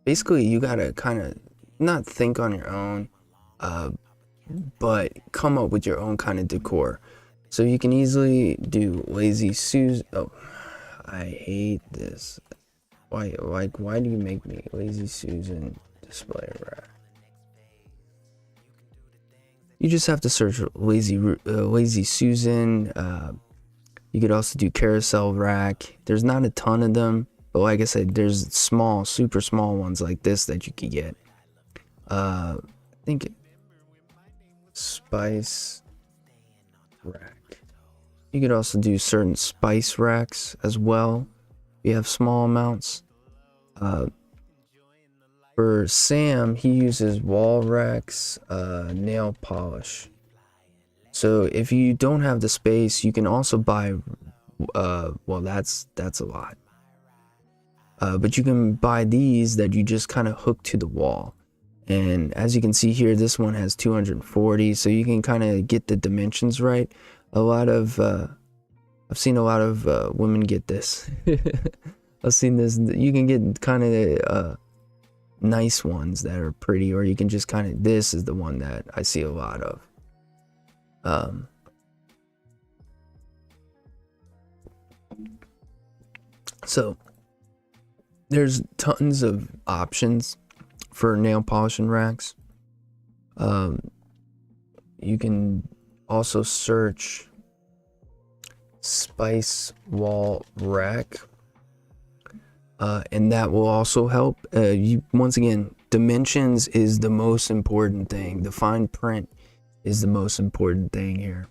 basically you gotta kind of not think on your own, but come up with your own kind of decor. So you can easily do Lazy Susan. Oh, I hate this. Why do you make me Lazy Susan display rack? You just have to search Lazy Susan. You could also do Carousel Rack. There's not a ton of them, but like I said, there's small, super small ones like this that you could get. I think Spice Rack. You could also do certain spice racks as well. You have small amounts. For Sam, he uses wall racks, nail polish. So if you don't have the space, you can also buy, well, that's a lot. But you can buy these that you just kind of hook to the wall. And as you can see here, this one has 240, so you can kind of get the dimensions right. I've seen a lot of women get this. I've seen this. You can get kind of nice ones that are pretty, or you can just kind of, this is the one that I see a lot of. So there's tons of options for nail polishing racks. You can also search Spice Wall Rack, and that will also help. Once again, dimensions is the most important thing. The fine print is the most important thing here.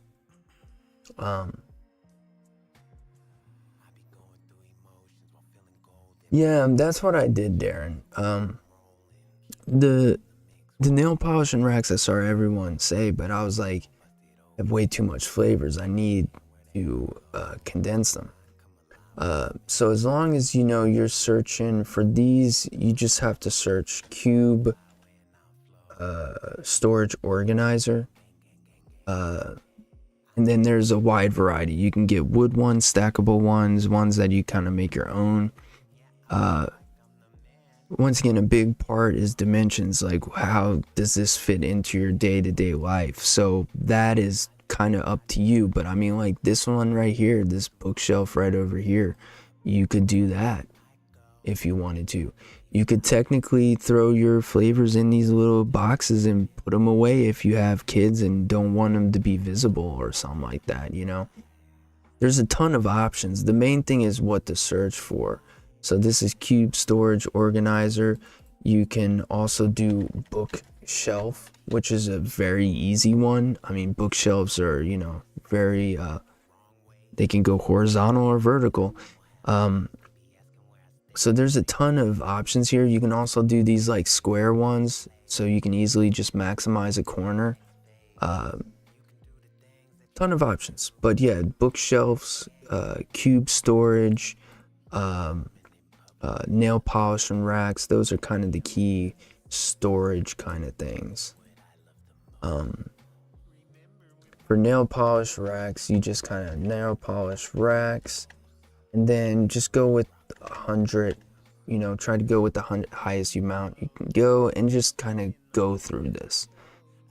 Yeah, that's what I did, Darren. The nail polishing racks, I saw everyone say, but I was like, I have way too much flavors. I need to condense them. So as long as you know you're searching for these, you just have to search cube storage organizer. And then there's a wide variety. You can get wood ones, stackable ones that you kind of make your own. Once again, a big part is dimensions, like how does this fit into your day-to-day life. So that is kind of up to you. But I mean, like this one right here, this bookshelf right over here, you could do that if you wanted to. You could technically throw your flavors in these little boxes and put them away if you have kids and don't want them to be visible or something like that, you know. There's a ton of options. The main thing is what to search for. So this is cube storage organizer. You can also do bookshelf, which is a very easy one. I mean, bookshelves are, you know, very they can go horizontal or vertical. So there's a ton of options here. You can also do these like square ones, so you can easily just maximize a corner. Ton of options. But yeah, bookshelves, cube storage, nail polish and racks, those are kind of the key storage kind of things. For nail polish racks, you just kind of nail polish racks, and then just go with 100, you know, try to go with the highest amount you can go, and just kind of go through this.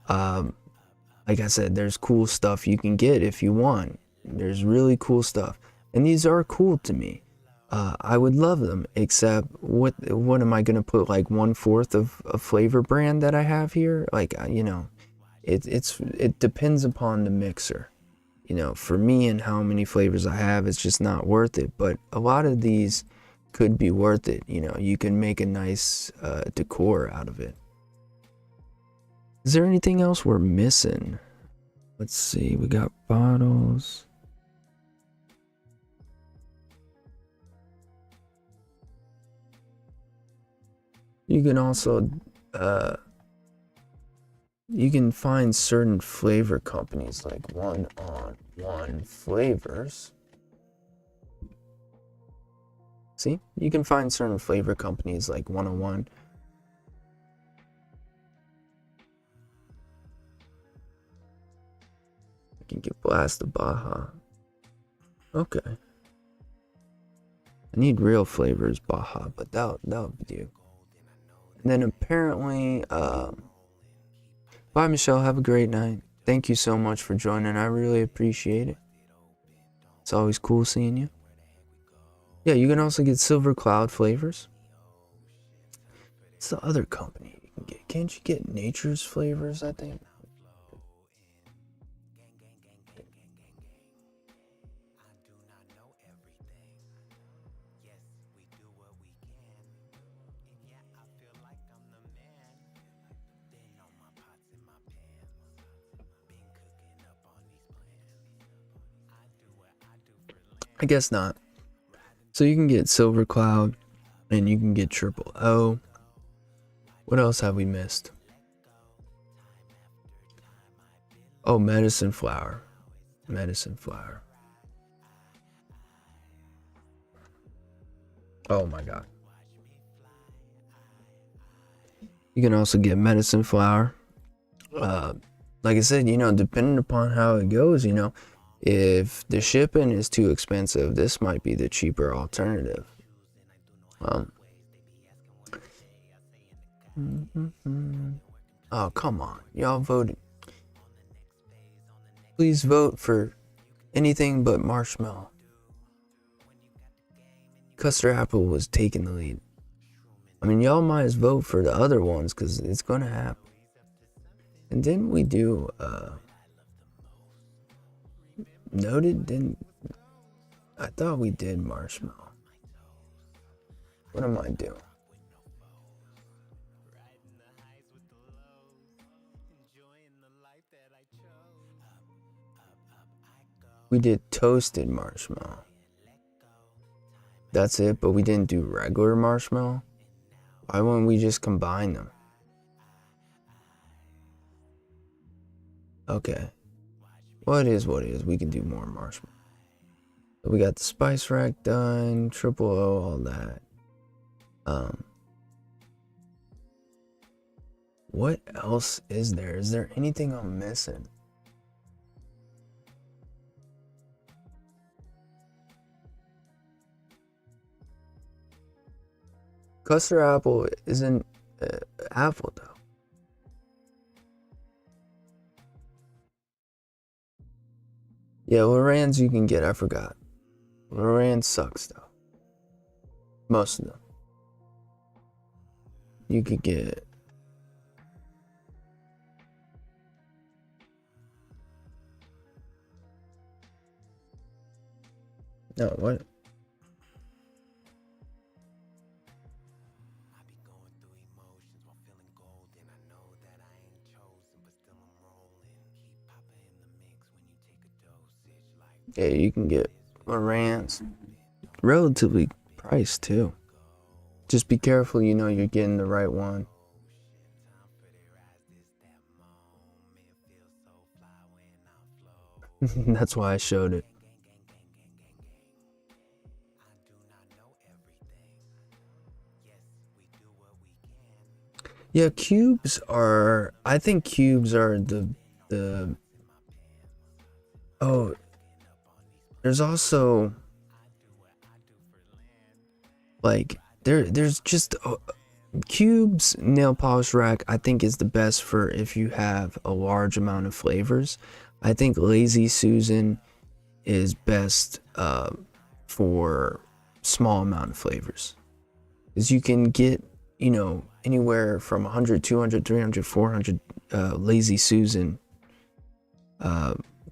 Like I said, there's cool stuff you can get if you want. There's really cool stuff, and these are cool to me. I would love them, except what am I gonna put, like 1/4 of a flavor brand that I have here? Like, you know, it depends upon the mixer. You know, for me and how many flavors I have, it's just not worth it. But a lot of these could be worth it. You know, you can make a nice decor out of it. Is there anything else we're missing? Let's see, we got bottles. You can also you can find certain flavor companies like 1-on-1 Flavors. See, you can find certain flavor companies like 1-on-1. You can get Blast of Baja. Okay. I need real flavors Baja, but that would do. And then apparently, bye Michelle, have a great night. Thank you so much for joining, I really appreciate it. It's always cool seeing you. Yeah, you can also get Silver Cloud flavors. It's the other company you can get. Can't you get Nature's flavors, I think? I guess not. So you can get Silver Cloud, and you can get Triple O. What else have we missed? Oh, Medicine Flower. Medicine Flower. Oh my god. You can also get Medicine Flower. Like I said, you know, depending upon how it goes, you know, if the shipping is too expensive, this might be the cheaper alternative. Oh, come on. Y'all voted. Please vote for anything but marshmallow. Custard Apple was taking the lead. I mean, y'all might as vote for the other ones, because it's going to happen. And didn't we do, Noted? I thought we did marshmallow. What am I doing? We did toasted marshmallow. That's it, but we didn't do regular marshmallow? Why wouldn't we just combine them? Okay. Well, it is what it is. We can do more marshmallow. We got the spice rack done, triple O, all that. What else is there? Is there anything I'm missing? Custard apple isn't apple though. Yeah, Loran's you can get. I forgot. Loran sucks though. Most of them. You could get. No, what? Yeah, you can get Loran's relatively priced too. Just be careful, you know, you're getting the right one. That's why I showed it. Yeah, cubes are. I think cubes are the. Oh, there's also like there's just cubes nail polish rack. I think is the best for if you have a large amount of flavors. I think Lazy Susan is best for small amount of flavors, because you can get, you know, anywhere from 100, 200, 300, 400 Lazy Susan,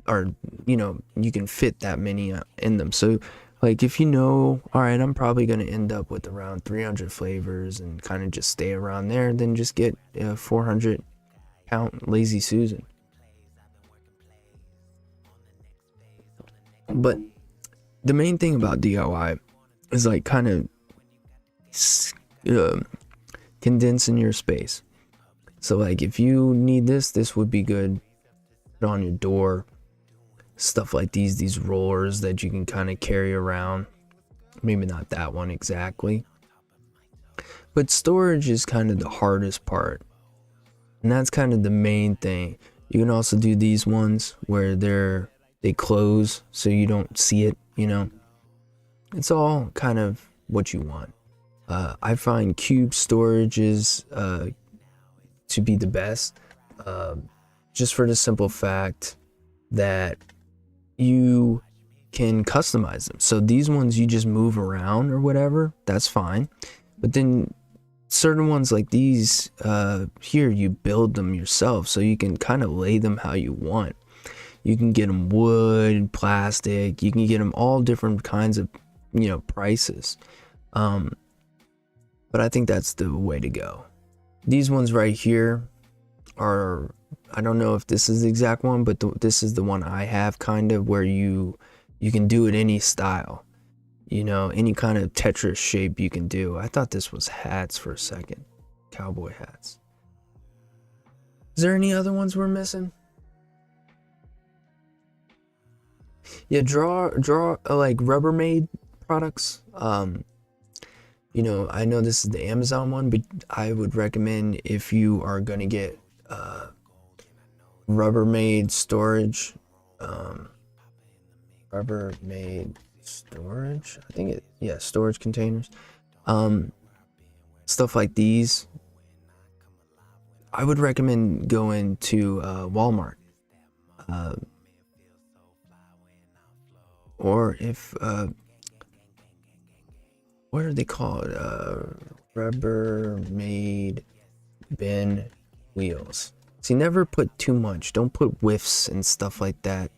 or, you know, you can fit that many in them. So like if you know, all right, I'm probably going to end up with around 300 flavors and kind of just stay around there, then just get 400 count Lazy Susan. But the main thing about DIY is like kind of condensing your space. So like if you need this would be good. Put on your door. Stuff like these rollers that you can kind of carry around. Maybe not that one exactly. But storage is kind of the hardest part. And that's kind of the main thing. You can also do these ones where they close so you don't see it, you know. It's all kind of what you want. I find cube storage is to be the best, just for the simple fact that you can customize them. So these ones you just move around or whatever, that's fine. But then certain ones like these here, you build them yourself, so you can kind of lay them how you want. You can get them wood, plastic, you can get them all different kinds of, you know, prices. But I think that's the way to go. These ones right here are, I don't know if this is the exact one, but this is the one I have, kind of, where you can do it any style. You know, any kind of Tetris shape you can do. I thought this was hats for a second. Cowboy hats. Is there any other ones we're missing? Yeah, draw like Rubbermaid products. You know, I know this is the Amazon one, but I would recommend, if you are gonna get Rubbermaid storage, Rubbermaid storage, I think it, yeah, storage containers, stuff like these, I would recommend going to Walmart, or if what are they called, Rubbermaid bin wheels. See, never put too much, don't put whiffs and stuff like that.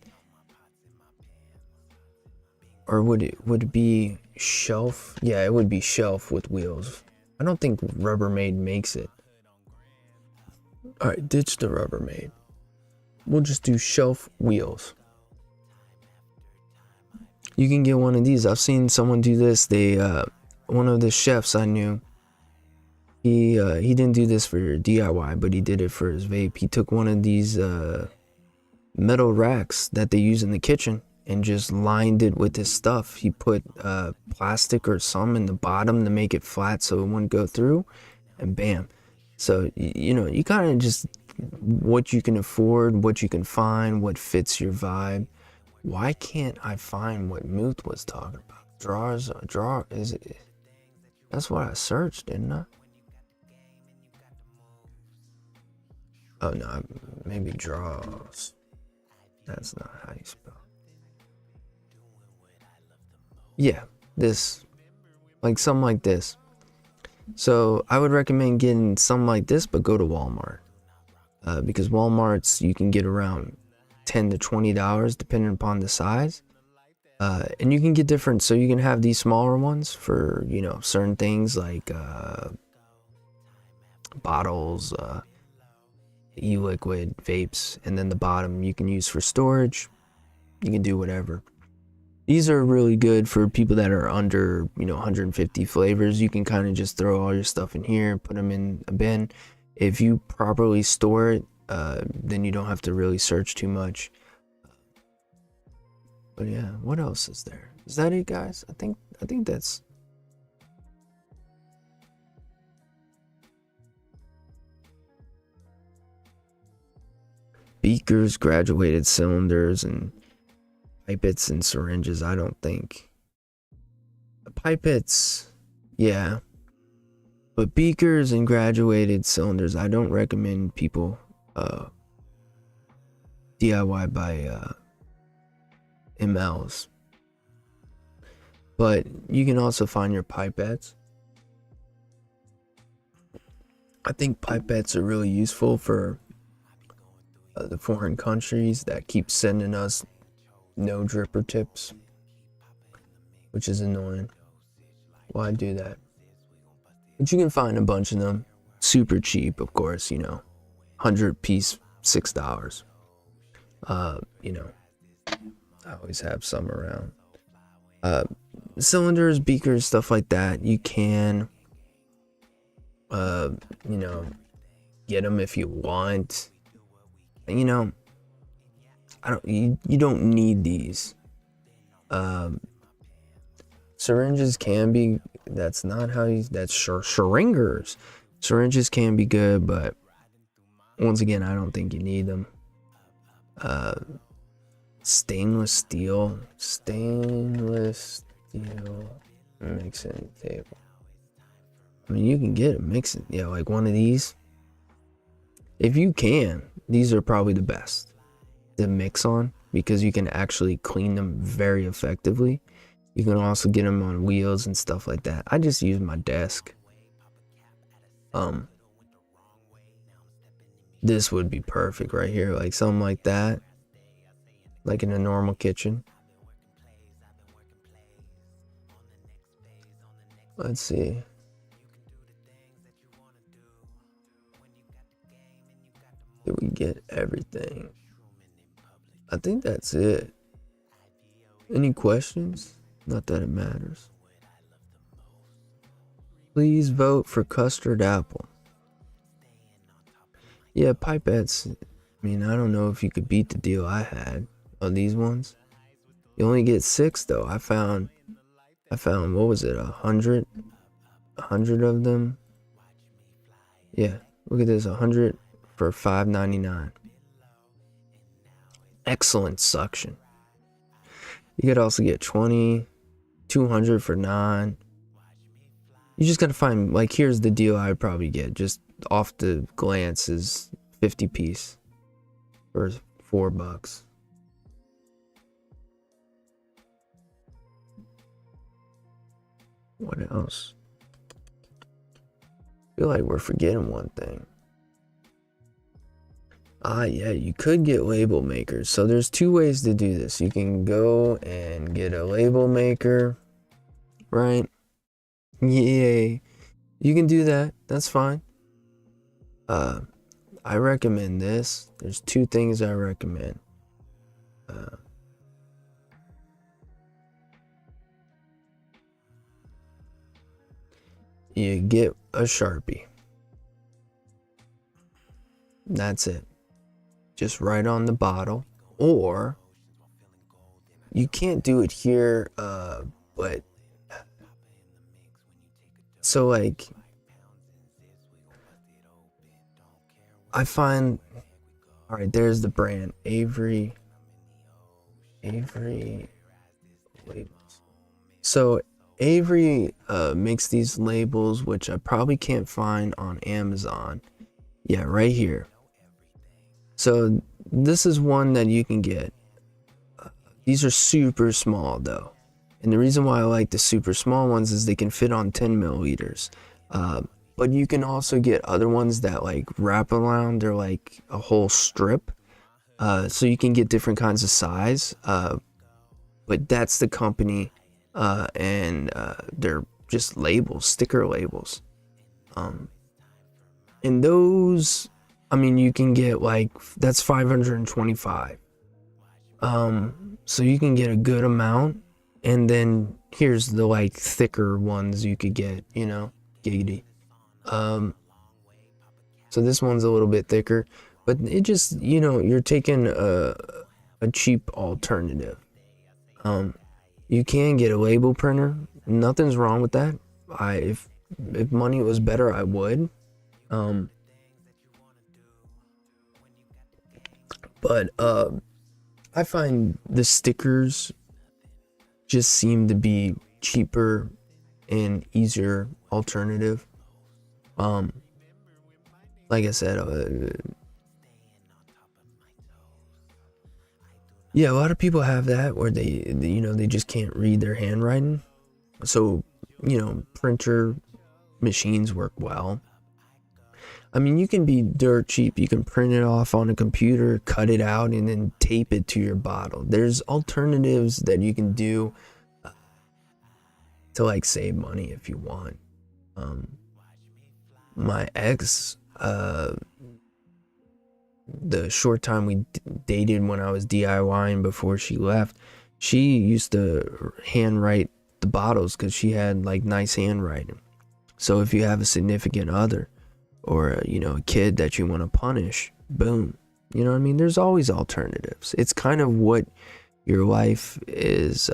Or would it be shelf? Yeah, it would be shelf with wheels. I don't think Rubbermaid makes it. Alright, ditch the Rubbermaid. We'll just do shelf wheels. You can get one of these. I've seen someone do this. They one of the chefs I knew, he didn't do this for DIY, but he did it for his vape. He took one of these metal racks that they use in the kitchen, and just lined it with his stuff. He put plastic or some in the bottom to make it flat so it wouldn't go through, and bam. So you know, you kind of just what you can afford, what you can find, what fits your vibe. Why can't I find what Muth was talking about? Draw is it? That's what I searched, didn't I? Oh no, maybe draws. That's not how you spell. Yeah, this, like something like this. So I would recommend getting something like this, but go to Walmart, because Walmart's you can get around $10 to $20 depending upon the size, and you can get different. So you can have these smaller ones for, you know, certain things like bottles, e-liquid, vapes, and then the bottom you can use for storage. You can do whatever. These are really good for people that are under, you know, 150 flavors. You can kind of just throw all your stuff in here, put them in a bin. If you properly store it, then you don't have to really search too much. But yeah, what else is there? Is that it, guys? I think that's... Beakers, graduated cylinders, and pipettes and syringes. I don't think pipettes, yeah, but beakers and graduated cylinders, I don't recommend people DIY by mls. But you can also find your pipettes. I think pipettes are really useful for the foreign countries that keep sending us no dripper tips, which is annoying. Why do that? But you can find a bunch of them super cheap, of course, you know, 100 piece, $6. You know, I always have some around. Cylinders, beakers, stuff like that, you can you know, get them if you want. You know, you don't need these. Syringes can be, that's not how you, that's syringers. Syringes can be good, but once again, I don't think you need them. Stainless steel mixing table. I mean, you can get a mixing, yeah, like one of these. If you can, these are probably the best to mix on, because you can actually clean them very effectively. You can also get them on wheels and stuff like that. I just use my desk. This would be perfect right here, like something like that, like in a normal kitchen. Let's see. Did we get everything? I think that's it. Any questions? Not that it matters. Please vote for custard apple. Yeah, pipettes. I mean, I don't know if you could beat the deal I had on these ones. You only get 6 though. I found what was it, 100 of them. Yeah, look at this, 100 for $5.99. Excellent suction. You could also get 20, 200 for $9. You just gotta find, like, here's the deal I would probably get, just off the glance, is 50 piece for $4. What else? I feel like we're forgetting one thing. Yeah, you could get label makers. So there's 2 ways to do this. You can go and get a label maker, right? Yay. You can do that. That's fine. I recommend this. There's 2 things I recommend. You get a Sharpie. That's it. Just write on the bottle, or you can't do it here, but so like I find, all right, there's the brand Avery labels. So Avery makes these labels, which I probably can't find on Amazon. Yeah, right here. So this is one that you can get. These are super small though. And the reason why I like the super small ones is they can fit on 10 milliliters. But you can also get other ones that like wrap around. They're like a whole strip. So you can get different kinds of size. But that's the company. And they're just labels, sticker labels. And those, I mean, you can get like, that's 525. So you can get a good amount. And then here's the like thicker ones you could get, you know, giggity. So this one's a little bit thicker, but it just, you know, you're taking a cheap alternative. You can get a label printer. Nothing's wrong with that. If money was better, I would. But I find the stickers just seem to be cheaper and easier alternative. Like I said, yeah, a lot of people have that where they you know, they just can't read their handwriting. So, you know, printer machines work well. I mean, you can be dirt cheap. You can print it off on a computer, cut it out, and then tape it to your bottle. There's alternatives that you can do to like save money if you want. My ex, the short time we dated when I was DIYing before she left, she used to handwrite the bottles because she had like nice handwriting. So if you have a significant other or you know, a kid that you want to punish, boom, you know what I mean? There's always alternatives. It's kind of what your life is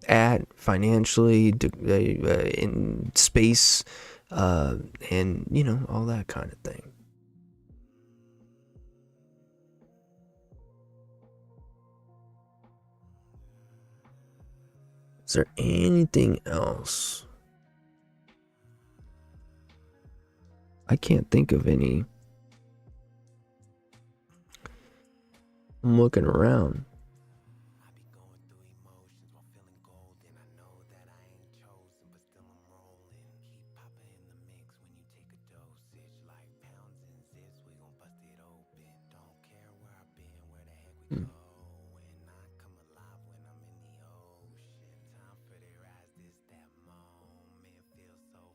at financially, in space, and you know, all that kind of thing. Is there anything else? I can't think of any. I'm looking around.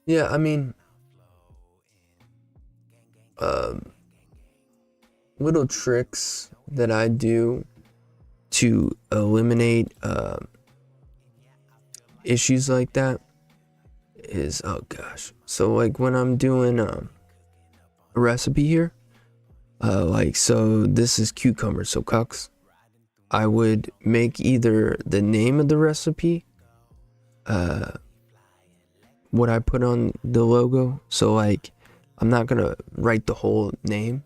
Yeah, I mean, little tricks that I do to eliminate issues like that is, oh gosh, so like when I'm doing a recipe here, like, so this is cucumber, so cucks, I would make either the name of the recipe, what I put on the logo, so like I'm not gonna write the whole name,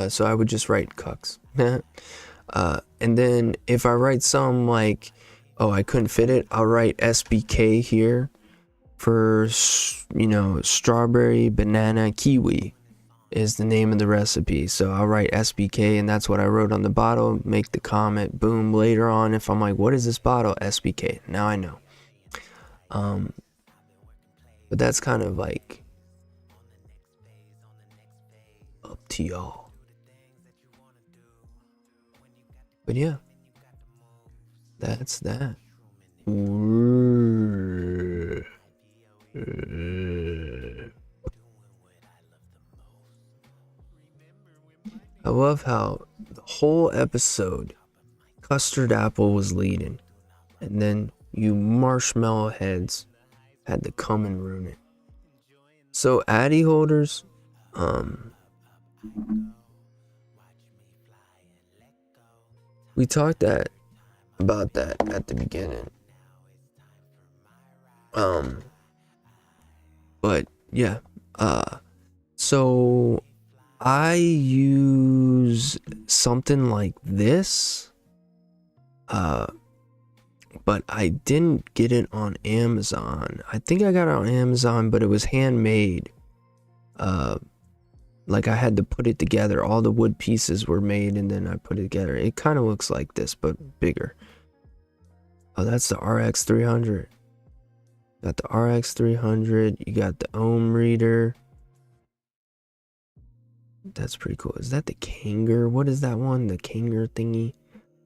so I would just write cucks. And then if I write some like, oh, I couldn't fit it, I'll write SBK here for, you know, strawberry, banana, kiwi is the name of the recipe. So I'll write SBK, and that's what I wrote on the bottle, make the comment, boom, later on if I'm like, what is this bottle? SBK, now I know. But that's kind of like up to y'all. But yeah, that's that. I love how the whole episode, Custard Apple was leading, and then you marshmallow heads had to come and ruin it. So Addy holders, we talked that about that at the beginning. But yeah, so I use something like this, but I didn't get it on Amazon. I think I got it on Amazon, but it was handmade. Like I had to put it together. All the wood pieces were made and then I put it together. It kind of looks like this, but bigger. Oh, that's the RX 300. Got the RX 300. You got the ohm reader. That's pretty cool. Is that the Kanger? What is that one? The Kanger thingy?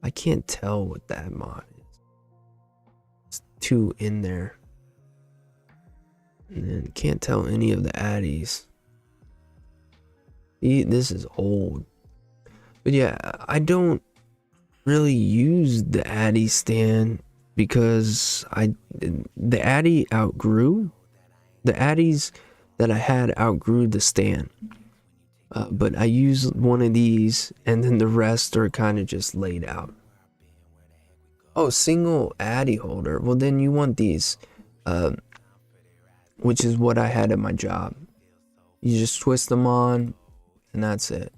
I can't tell what that mod is. It's two in there. And then can't tell any of the addies. This is old. But yeah, I don't really use the addy stand because the addy outgrew. The addies that I had outgrew the stand. But I use one of these and then the rest are kind of just laid out. Oh, single addy holder. Well, then you want these, which is what I had at my job. You just twist them on and that's it.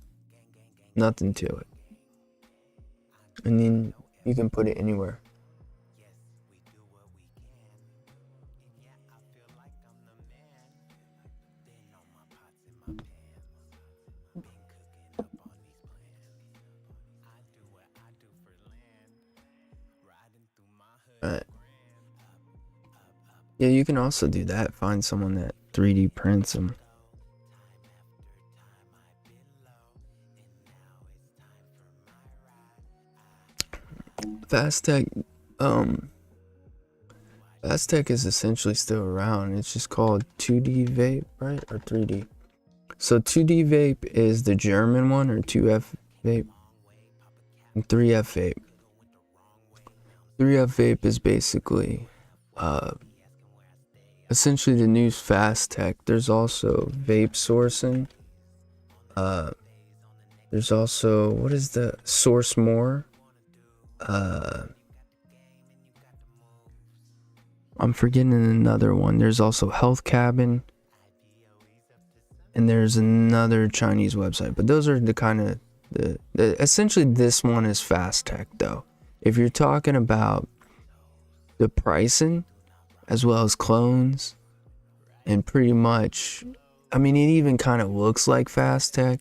Nothing to it. And then you can put it anywhere. Alright. Yeah, you can also do that. Find someone that 3D prints them. Fastech is essentially still around. It's just called 2D vape, right? Or 3D. So 2D vape is the German one, or 2F vape, and 3F vape. 3F vape is basically essentially the new Fastech. There's also vape sourcing. There's also, what is the Source More? I'm forgetting another one. There's also Health Cabin, and there's another Chinese website. But those are the kind of the essentially this one is Fastech though. If you're talking about the pricing as well as clones, and pretty much, I mean, it even kind of looks like Fastech.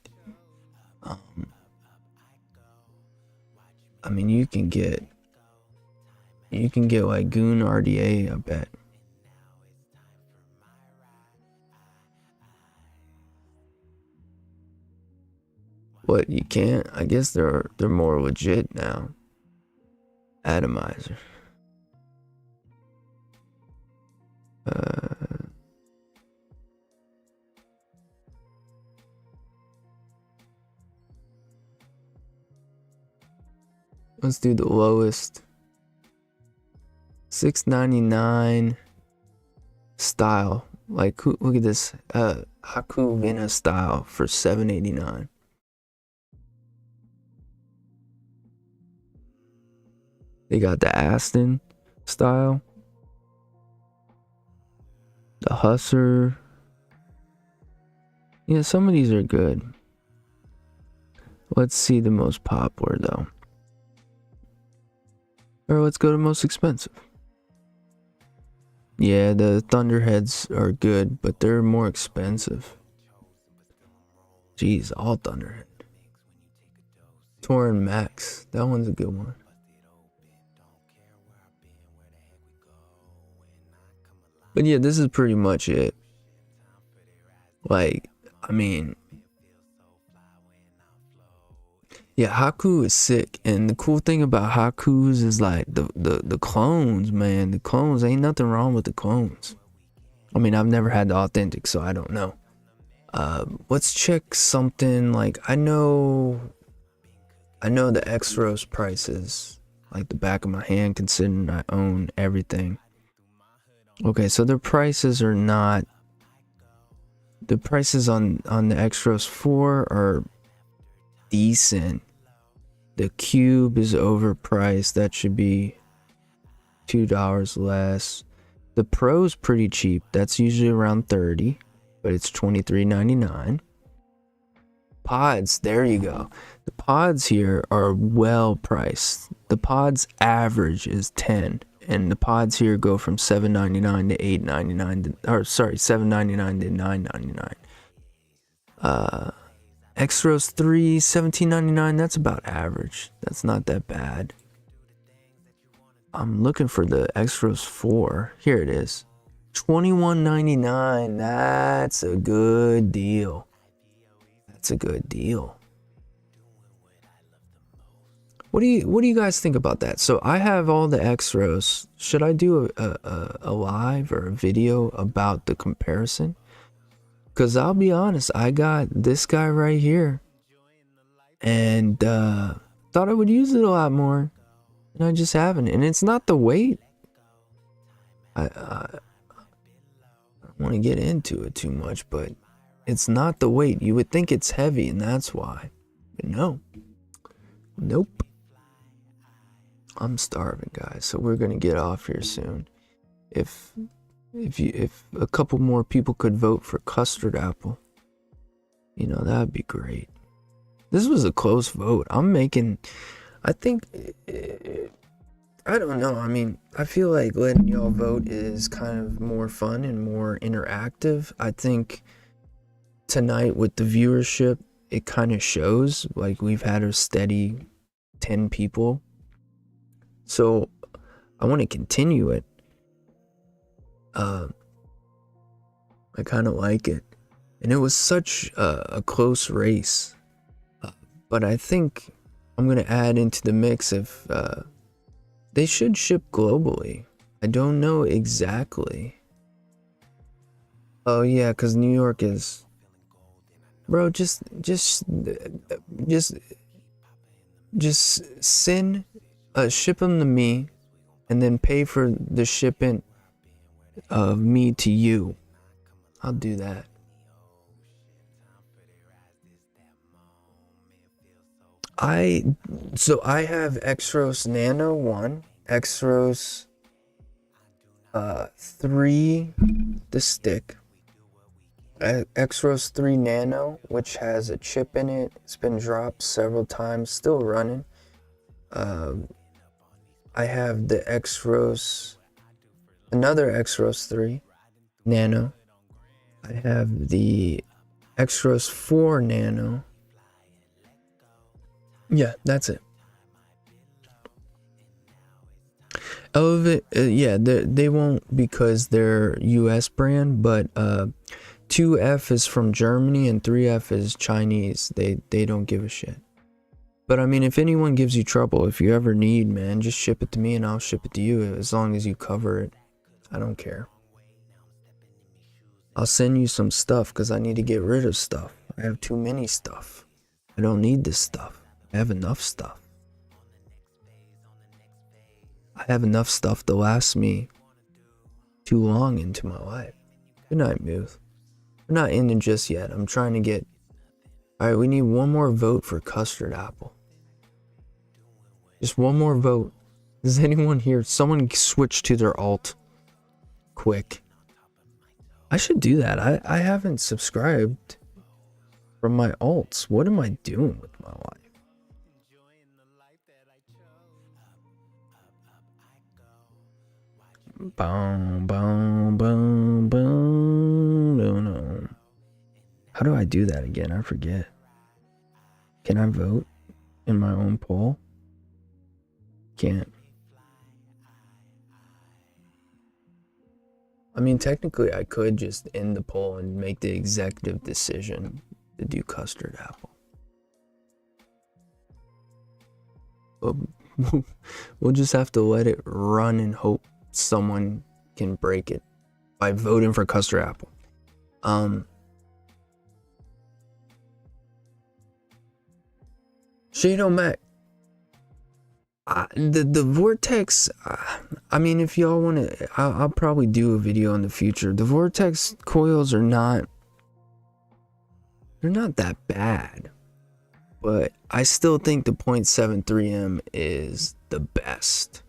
I mean, you can get like Goon RDA, I bet. What, you can't? I guess they're more legit now. Atomizer. Let's do the lowest. $6.99 style. Like, look at this. Haku Vina style for $7.89. They got the Aston style. The Husser. Yeah, some of these are good. Let's see the most popular though. Or let's go to most expensive. Yeah, the Thunderheads are good, but they're more expensive. Jeez, all Thunderhead. Torin Max, that one's a good one. But yeah, this is pretty much it. Like, I mean, yeah, Haku is sick, and the cool thing about Hakus is like the clones, man. The clones, ain't nothing wrong with the clones. I mean, I've never had the authentic, so I don't know. Let's check something like I know the Exros prices like the back of my hand, considering I own everything. Okay, so their prices are not. The prices on the Extros 4 are decent. The cube is overpriced. That should be $2 less. The Pro's pretty cheap. That's usually around 30, but it's $23.99. Pods, there you go. The pods here are well priced. The pods average is 10, and the pods here go from $7.99 to $8.99, or sorry, $7.99 to $9.99. X-Rose 3, $17.99. That's about average. That's not that bad. I'm looking for the X-Rose 4. Here it is. $21.99. That's a good deal. That's a good deal. What do you guys think about that? So I have all the X-Rose. Should I do a live or a video about the comparison? Because I'll be honest, I got this guy right here, and thought I would use it a lot more, and I just haven't. And it's not the weight. I don't want to get into it too much, but it's not the weight. You would think it's heavy, and that's why. But no. Nope. I'm starving, guys, so we're gonna get off here soon. If a couple more people could vote for custard apple, you know, that'd be great. This was a close vote. I think, I don't know. I mean, I feel like letting y'all vote is kind of more fun and more interactive. I think tonight with the viewership, it kind of shows. Like, we've had a steady 10 people. So I want to continue it. I kind of like it, and it was such a close race, but I think I'm gonna add into the mix if they should ship globally. I don't know exactly. Oh yeah, because New York is, bro, just send ship them to me, and then pay for the shipping of me to you. I'll do that. So I have X-Rose Nano 1, X-Rose 3, the stick, X-Rose 3 Nano, which has a chip in it. It's been dropped several times, still running. I have the another X-Rose 3 Nano. I have the X-Rose 4 Nano. Yeah, that's it. Elevate, yeah, they won't because they're US brand, but 2F is from Germany and 3F is Chinese. They don't give a shit. But I mean, if anyone gives you trouble, if you ever need, man, just ship it to me and I'll ship it to you as long as you cover it. I don't care. I'll send you some stuff because I need to get rid of stuff. I have too many stuff. I don't need this stuff. I have enough stuff. I have enough stuff to last me too long into my life. Good night, Muth. We're not ending just yet. I'm trying to get... Alright, we need one more vote for custard apple. Just one more vote. Does anyone here? Someone switch to their alt. Quick. I should do that. I haven't subscribed from my alts. What am I doing with my life? Boom, boom, boom, boom. No. How do I do that again? I forget. Can I vote in my own poll? Can't. I mean, technically, I could just end the poll and make the executive decision to do custard apple. But we'll just have to let it run and hope someone can break it by voting for custard apple. Shado Mac. The Vortex, I mean, if y'all want to, I'll probably do a video in the future. The Vortex coils are not, they're not that bad. but I still think the 0.73M is the best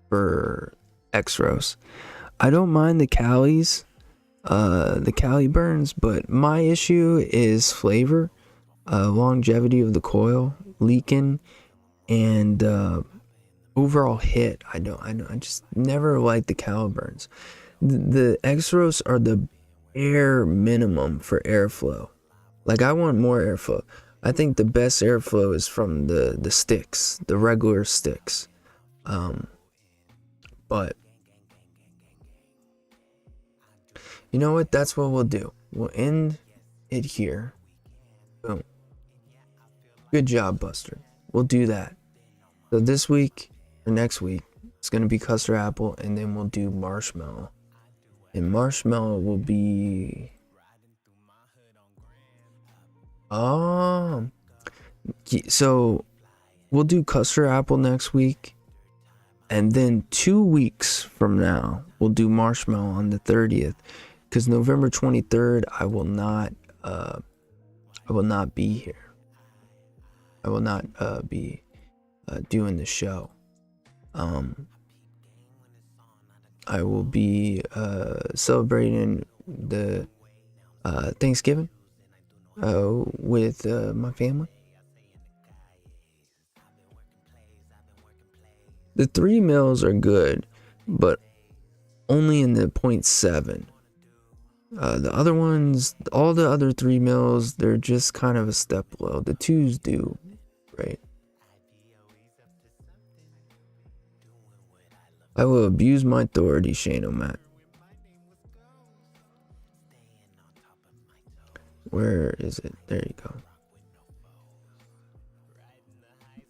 for X-Rose. I don't mind the Cali burns, but my issue is flavor, longevity of the coil, leaking, and overall hit. I just never liked the Cali burns. The X-Rose are the bare minimum for airflow. Like, I want more airflow. I think the best airflow is from the sticks, the regular sticks. But you know what? That's what we'll do. We'll end it here. Boom. Good job, Buster. We'll do that. So this week or next week, it's gonna be custard apple, and then we'll do marshmallow. And marshmallow will be so we'll do custard apple next week, and then 2 weeks from now we'll do marshmallow on the 30th, because November 23rd I will not be here. I will not be doing the show. I will be celebrating the Thanksgiving with my family. The 3 mils are good, but only in the 0.7. The other ones, all the other 3 mils, they're just kind of a step below. The 2s do great. I will abuse my authority, Shane O'Mac. Where is it? There you go.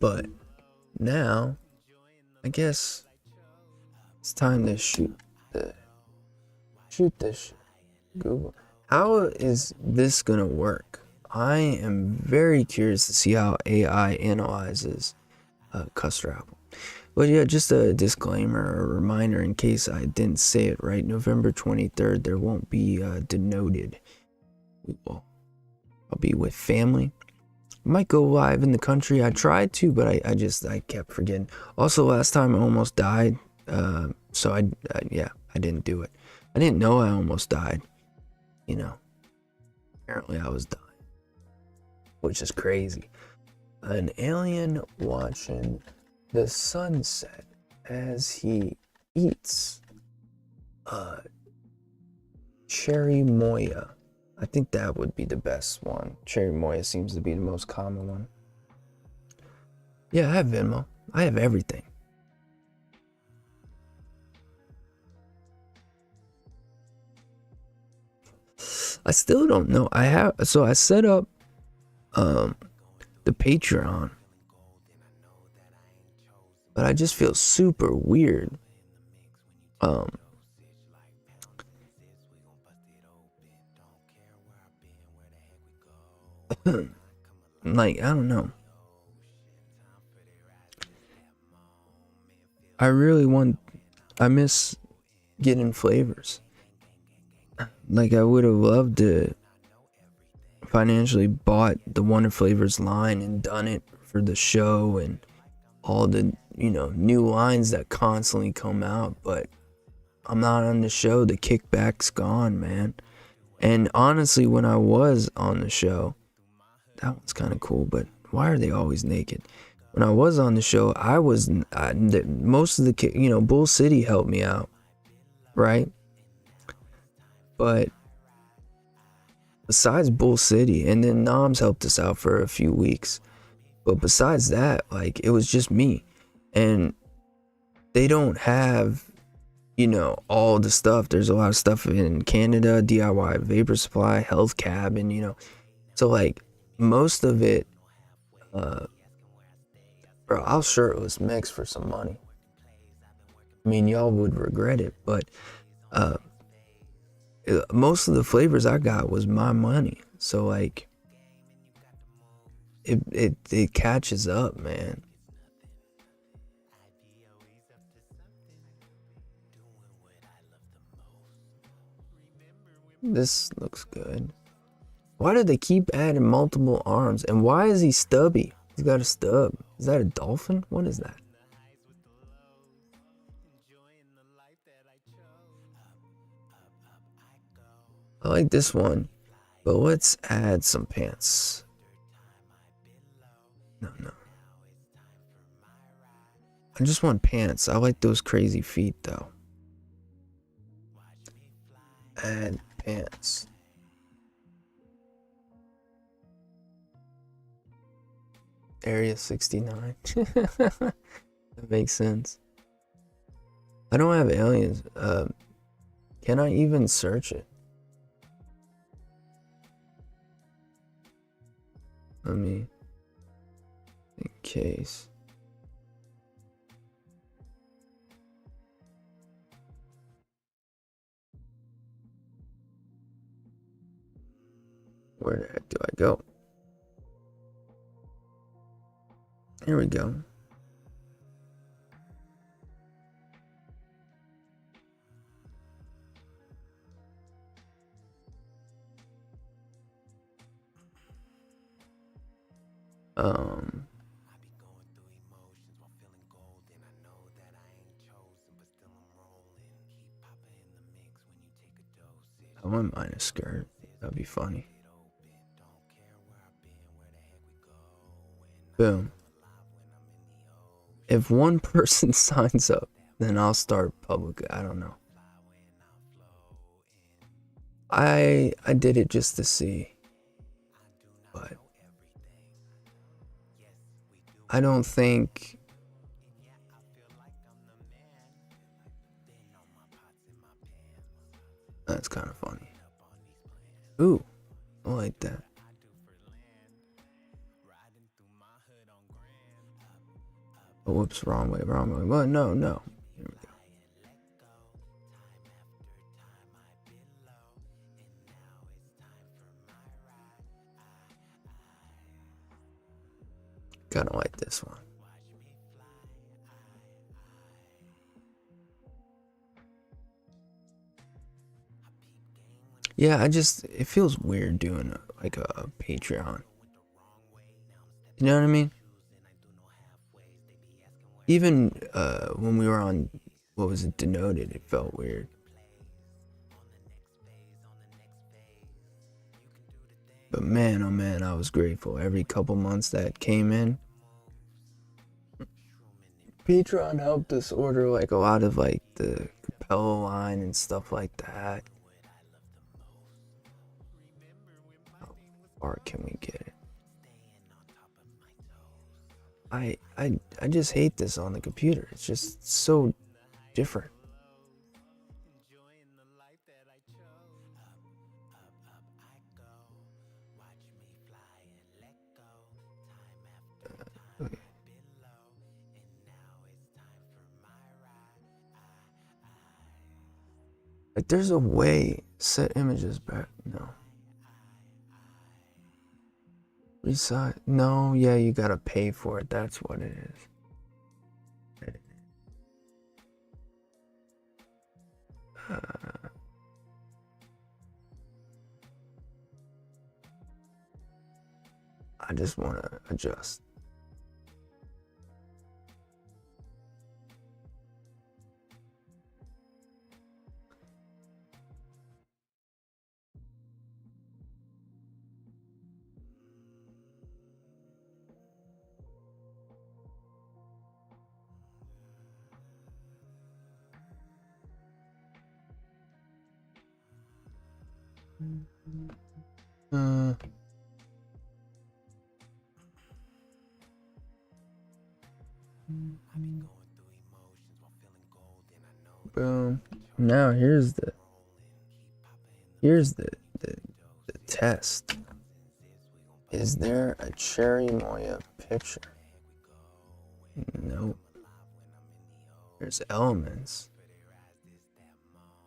But now, I guess it's time to shoot this Google. How is this gonna work? I am very curious to see how AI analyzes custard apple. But yeah, just a disclaimer or reminder in case I didn't say it right. November 23rd, there won't be Denoted. I'll be with family. I might go live in the country. I tried to, but I kept forgetting. Also, last time I almost died. So I didn't do it. I didn't know I almost died. You know, apparently I was dying, which is crazy. An alien watching the sunset as he eats cherry moya. I think that would be the best one. Cherry moya seems to be the most common one. Yeah, I have Venmo. I have everything. I still don't know. I set up the Patreon, but I just feel super weird. Like, I don't know. I miss getting flavors. Like, I would have loved to financially bought the Wonder Flavors line and done it for the show and all the, new lines that constantly come out, but I'm not on the show. The kickback's gone, man. And honestly, when I was on the show, that one's kind of cool, but why are they always naked? When I was on the show, most of the, Bull City helped me out, right? But besides Bull City, and then Noms helped us out for a few weeks, but besides that, like, it was just me. And they don't have, all the stuff. There's a lot of stuff in Canada, DIY Vapor Supply, Health Cab, and so like most of it, bro, I'll shirtless mix for some money. I mean, y'all would regret it, but most of the flavors I got was my money. So like, it catches up, man. This looks good. Why do they keep adding multiple arms? And why is he stubby? He's got a stub. Is that a dolphin? What is that? I like this one, but let's add some pants. No. I just want pants. I like those crazy feet though. Add pants. Area 69. That makes sense. I don't have aliens. Can I even search it? Let me, in case. Where the heck do I go? Here we go. I wouldn't mind a skirt. That'd be funny. Boom. If one person signs up, then I'll start public. I don't know. I did it just to see, but I don't think that's kind of funny. Ooh, I like that. Oh, whoops, wrong way. Well, no. Here we go. Kind of like this one. Yeah, it feels weird doing like a Patreon. You know what I mean? Even when we were on, what was it, Denoted, it felt weird. But man, oh man, I was grateful. Every couple months that came in, Patreon helped us order like a lot of like the Capella line and stuff like that. How far can we get it? I just hate this on the computer. It's just so different. Okay. Like there's a way, set images back, no. Resize, no, yeah, you gotta pay for it, that's what it is. I just wanna adjust. Boom. Now here's the test. Is there a Cherry Moya picture? Nope. There's elements.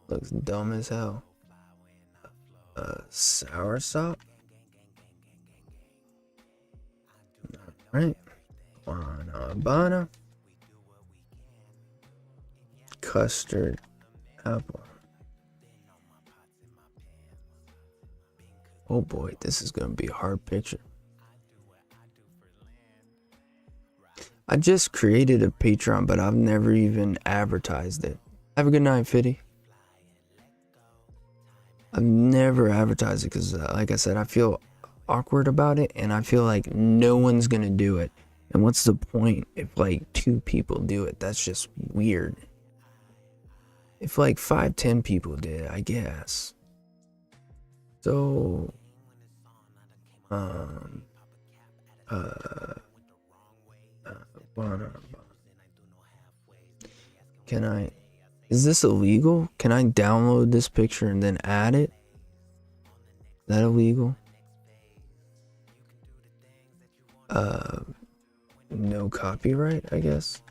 Looks dumb as hell. Soursop? Alright. Guanabana. Custard apple. Oh boy, this is gonna be a hard picture. I just created a Patreon, but I've never even advertised it. Have a good night, Fitty. I've never advertised it because, like I said, I feel awkward about it, and I feel like no one's gonna do it. And what's the point if like 2 people do it? That's just weird. If like 5, 10 people did, I guess. So, can I? Is this illegal? Can I download this picture and then add it? Is that illegal? No copyright, I guess.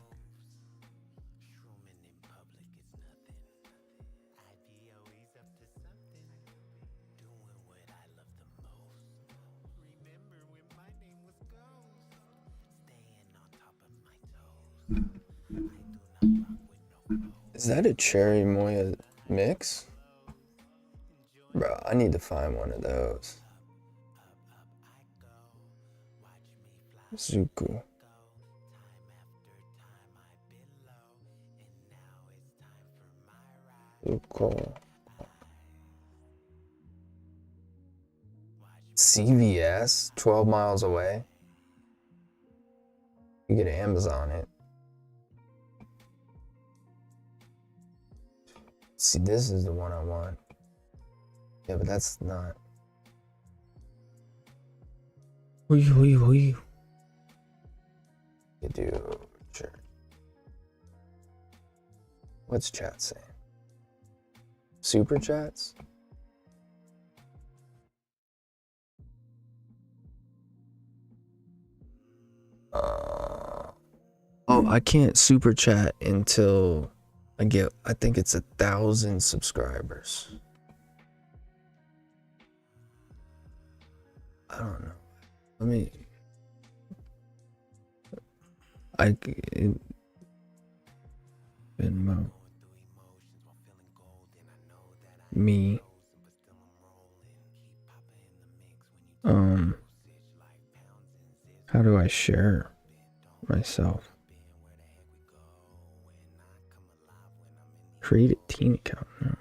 Is that a cherry Moya mix? Bro, I need to find one of those. Zuku. Zuko. CVS, 12 miles away. You get Amazon it. See, this is the one I want. Yeah, but that's not. You do. Sure. What's chat saying? Super chats? Oh, I can't super chat until I get, I think it's 1,000 subscribers. I don't know. Let me. Venmo. Me. How do I share myself? Create a teen account. No.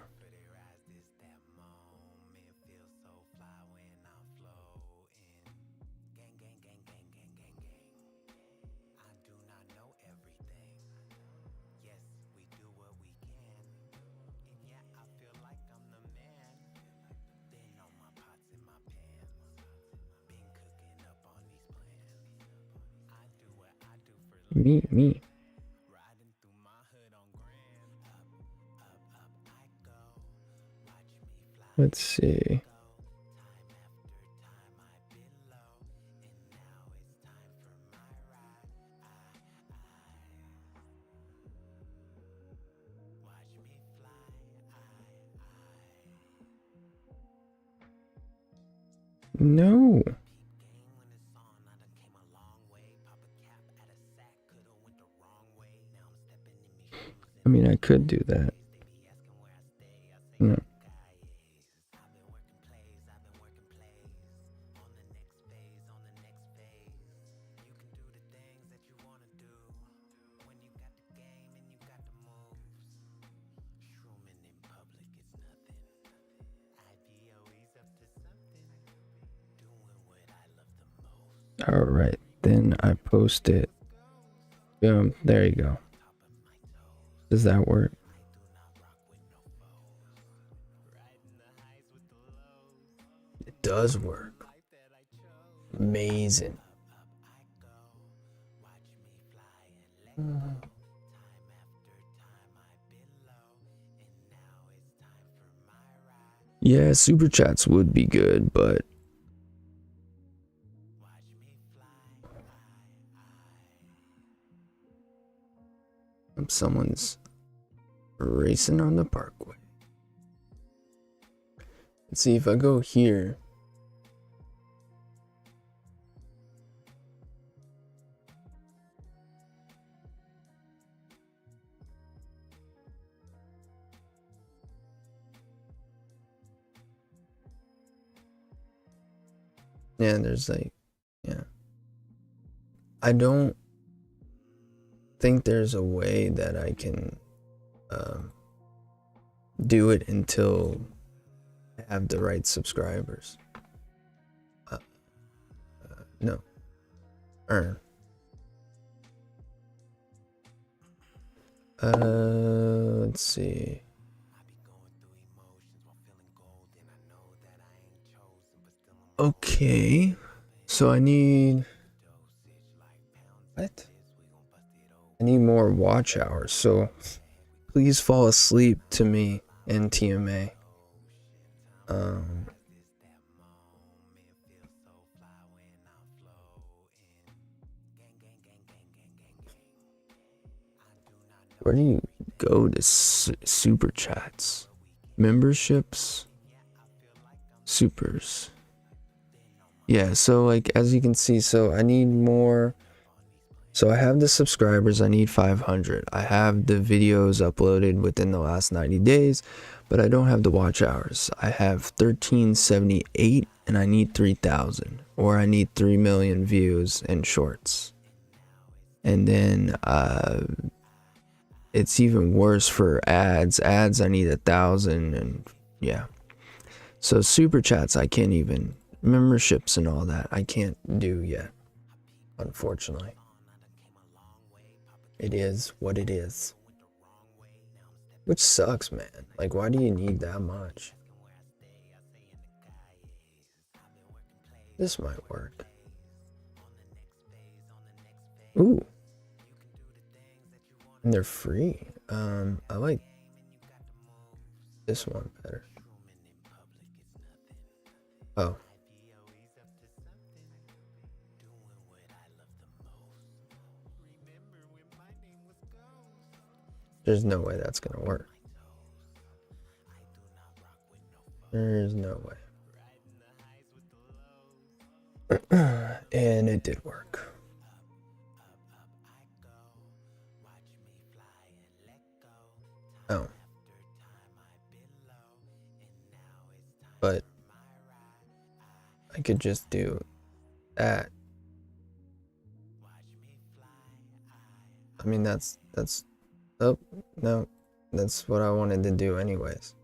Me. Let's see. No. I mean, I could do that. No. All right, then I post it. Boom, there you go. Does that work? It does work. Amazing. Yeah, super chats would be good, but someone's racing on the parkway. Let's see if I go here. Yeah, there's like, yeah. I don't think there's a way that I can do it until I have the right subscribers. No. Earn. Let's see. Okay. So I need... What? I need more watch hours, so please fall asleep to me and TMA. Where do you go to super chats? Memberships? Supers. Yeah, so like as you can see, so I need more. So I have the subscribers, I need 500. I have the videos uploaded within the last 90 days, but I don't have the watch hours. I have 1378 and I need 3,000, or I need 3 million views and shorts. And then it's even worse for ads. Ads I need 1,000, and yeah. So super chats I can't even, memberships and all that I can't do yet, unfortunately. It is what it is. Which sucks, man. Like, why do you need that much? This might work. Ooh. And they're free. I like this one better. Oh. There's no way that's gonna work. There's no way. And it did work. Oh. But I could just do that. I mean, that's oh, no, that's what I wanted to do anyways.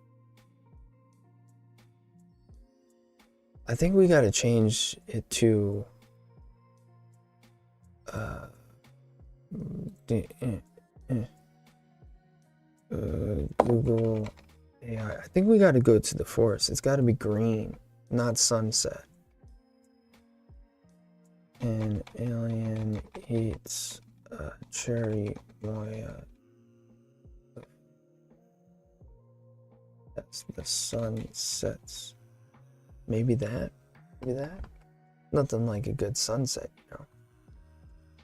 I think we gotta change it to Google AI. I think we gotta go to the forest. It's gotta be green, not sunset. An alien eats cherry moya. That's the sun sets. Maybe that. Maybe that. Nothing like a good sunset, you know.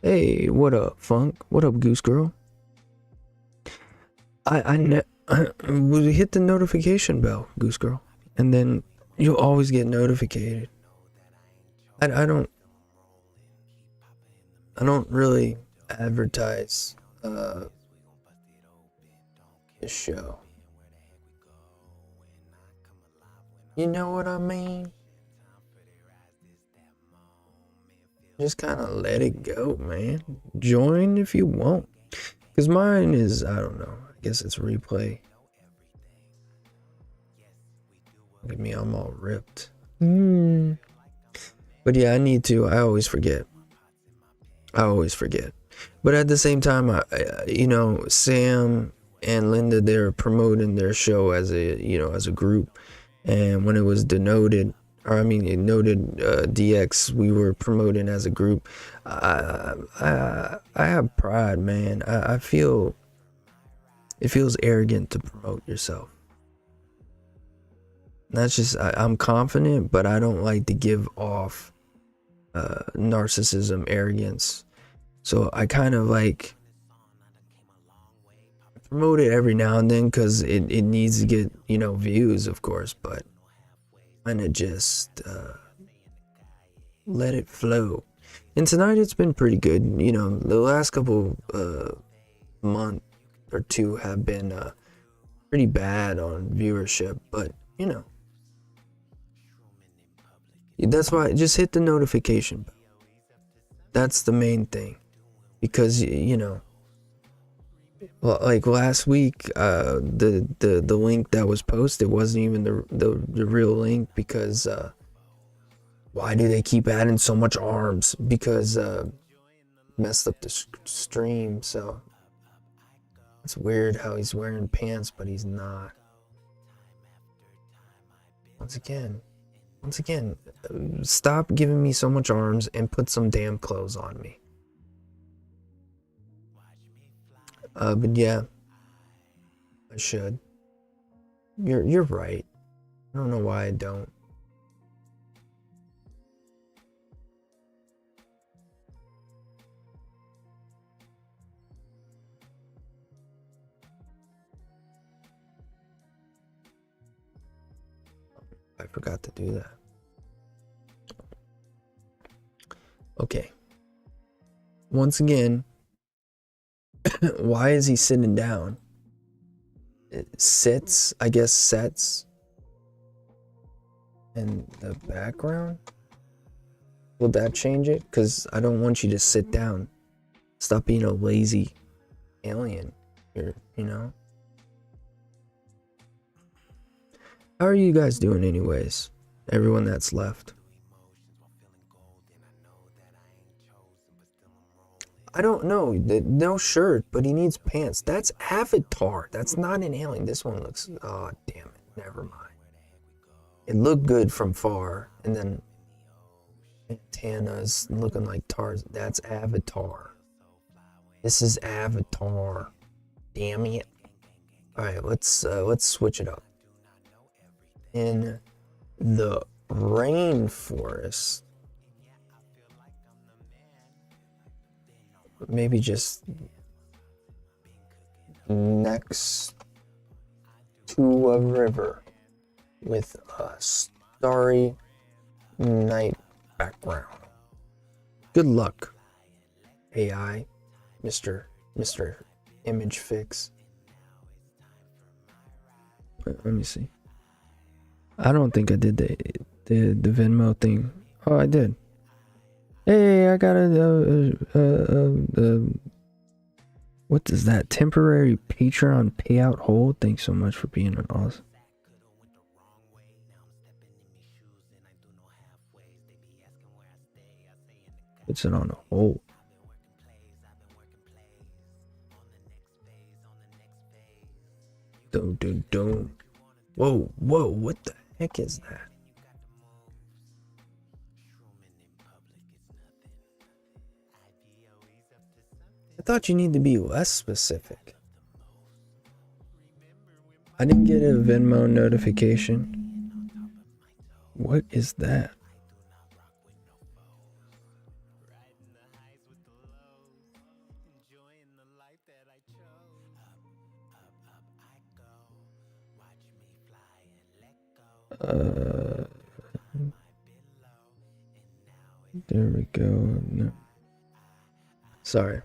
Hey, what up, Funk? What up, Goose Girl? We hit the notification bell, Goose Girl, and then you'll always get notified. I don't really advertise this show. You know what I mean? Just kind of let it go, man. Join if you want. Because mine is, I don't know. I guess it's replay. Look at me, I'm all ripped. But yeah, I need to. I always forget. But at the same time, you know, Sam and Linda, they're promoting their show as a group. And when it was Denoted, Noted DX, we were promoting as a group. I have pride, man. I feel it feels arrogant to promote yourself. That's just I'm confident, but I don't like to give off narcissism, arrogance. So I kind of like promote it every now and then because it needs to get, you know, views, of course, but kind of just let it flow. And tonight it's been pretty good. You know, the last couple month or two have been pretty bad on viewership, but you know, That's why just hit the notification bell. That's the main thing, because you know, like last week, the link that was posted wasn't even the real link, because why do they keep adding so much arms? Because messed up the stream. So it's weird how he's wearing pants but he's not. Once again, stop giving me so much arms and put some damn clothes on me. But yeah, I should. You're right. I don't know why I don't. I forgot to do that. Okay. Once again, why is he sitting down? It sits, I guess, sets in the background. Will that change it? Because I don't want you to sit down. Stop being a lazy alien here, you know? How are you guys doing anyways? Everyone that's left. I don't know. No shirt, but he needs pants. That's Avatar. That's not an alien. This one looks... Oh, damn it. Never mind. It looked good from far. And then antennas looking like Tarzan. That's Avatar. This is Avatar. Damn it. Alright, let's switch it up. In the rainforest, maybe just next to a river with a starry night background. Good luck, AI, Mr. Image Fix. Let me see. I don't think I did the Venmo thing. Oh, I did. Hey, I got what is that? Temporary Patreon payout hold. Thanks so much for being an awesome. Puts it on a hold. Don't. Whoa, what the heck is that? I thought you need to be less specific. I didn't get a Venmo notification. What is that? There we go. No. Sorry.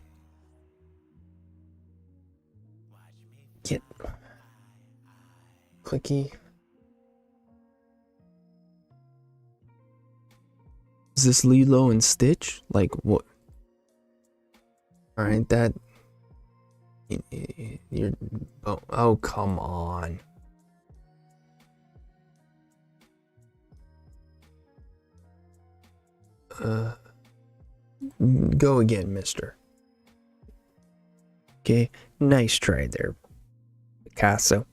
Get clicky. Is this Lilo and Stitch? Like what? Alright, that you're oh come on. Go again, mister. Okay, nice try there, Picasso.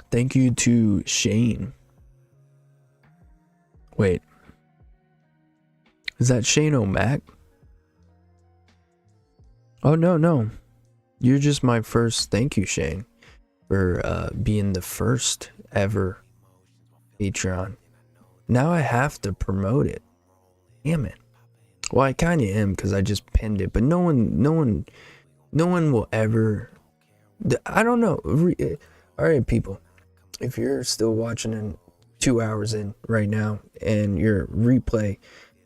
Thank you to Shane. Wait. Is that Shane O'Mac? Oh, no. You're just my first. Thank you, Shane, for being the first ever Patreon. Now I have to promote it. Damn it. Well, I kind of am because I just pinned it, but no one will ever. I don't know. All right, people. If you're still watching in 2 hours in right now and your replay,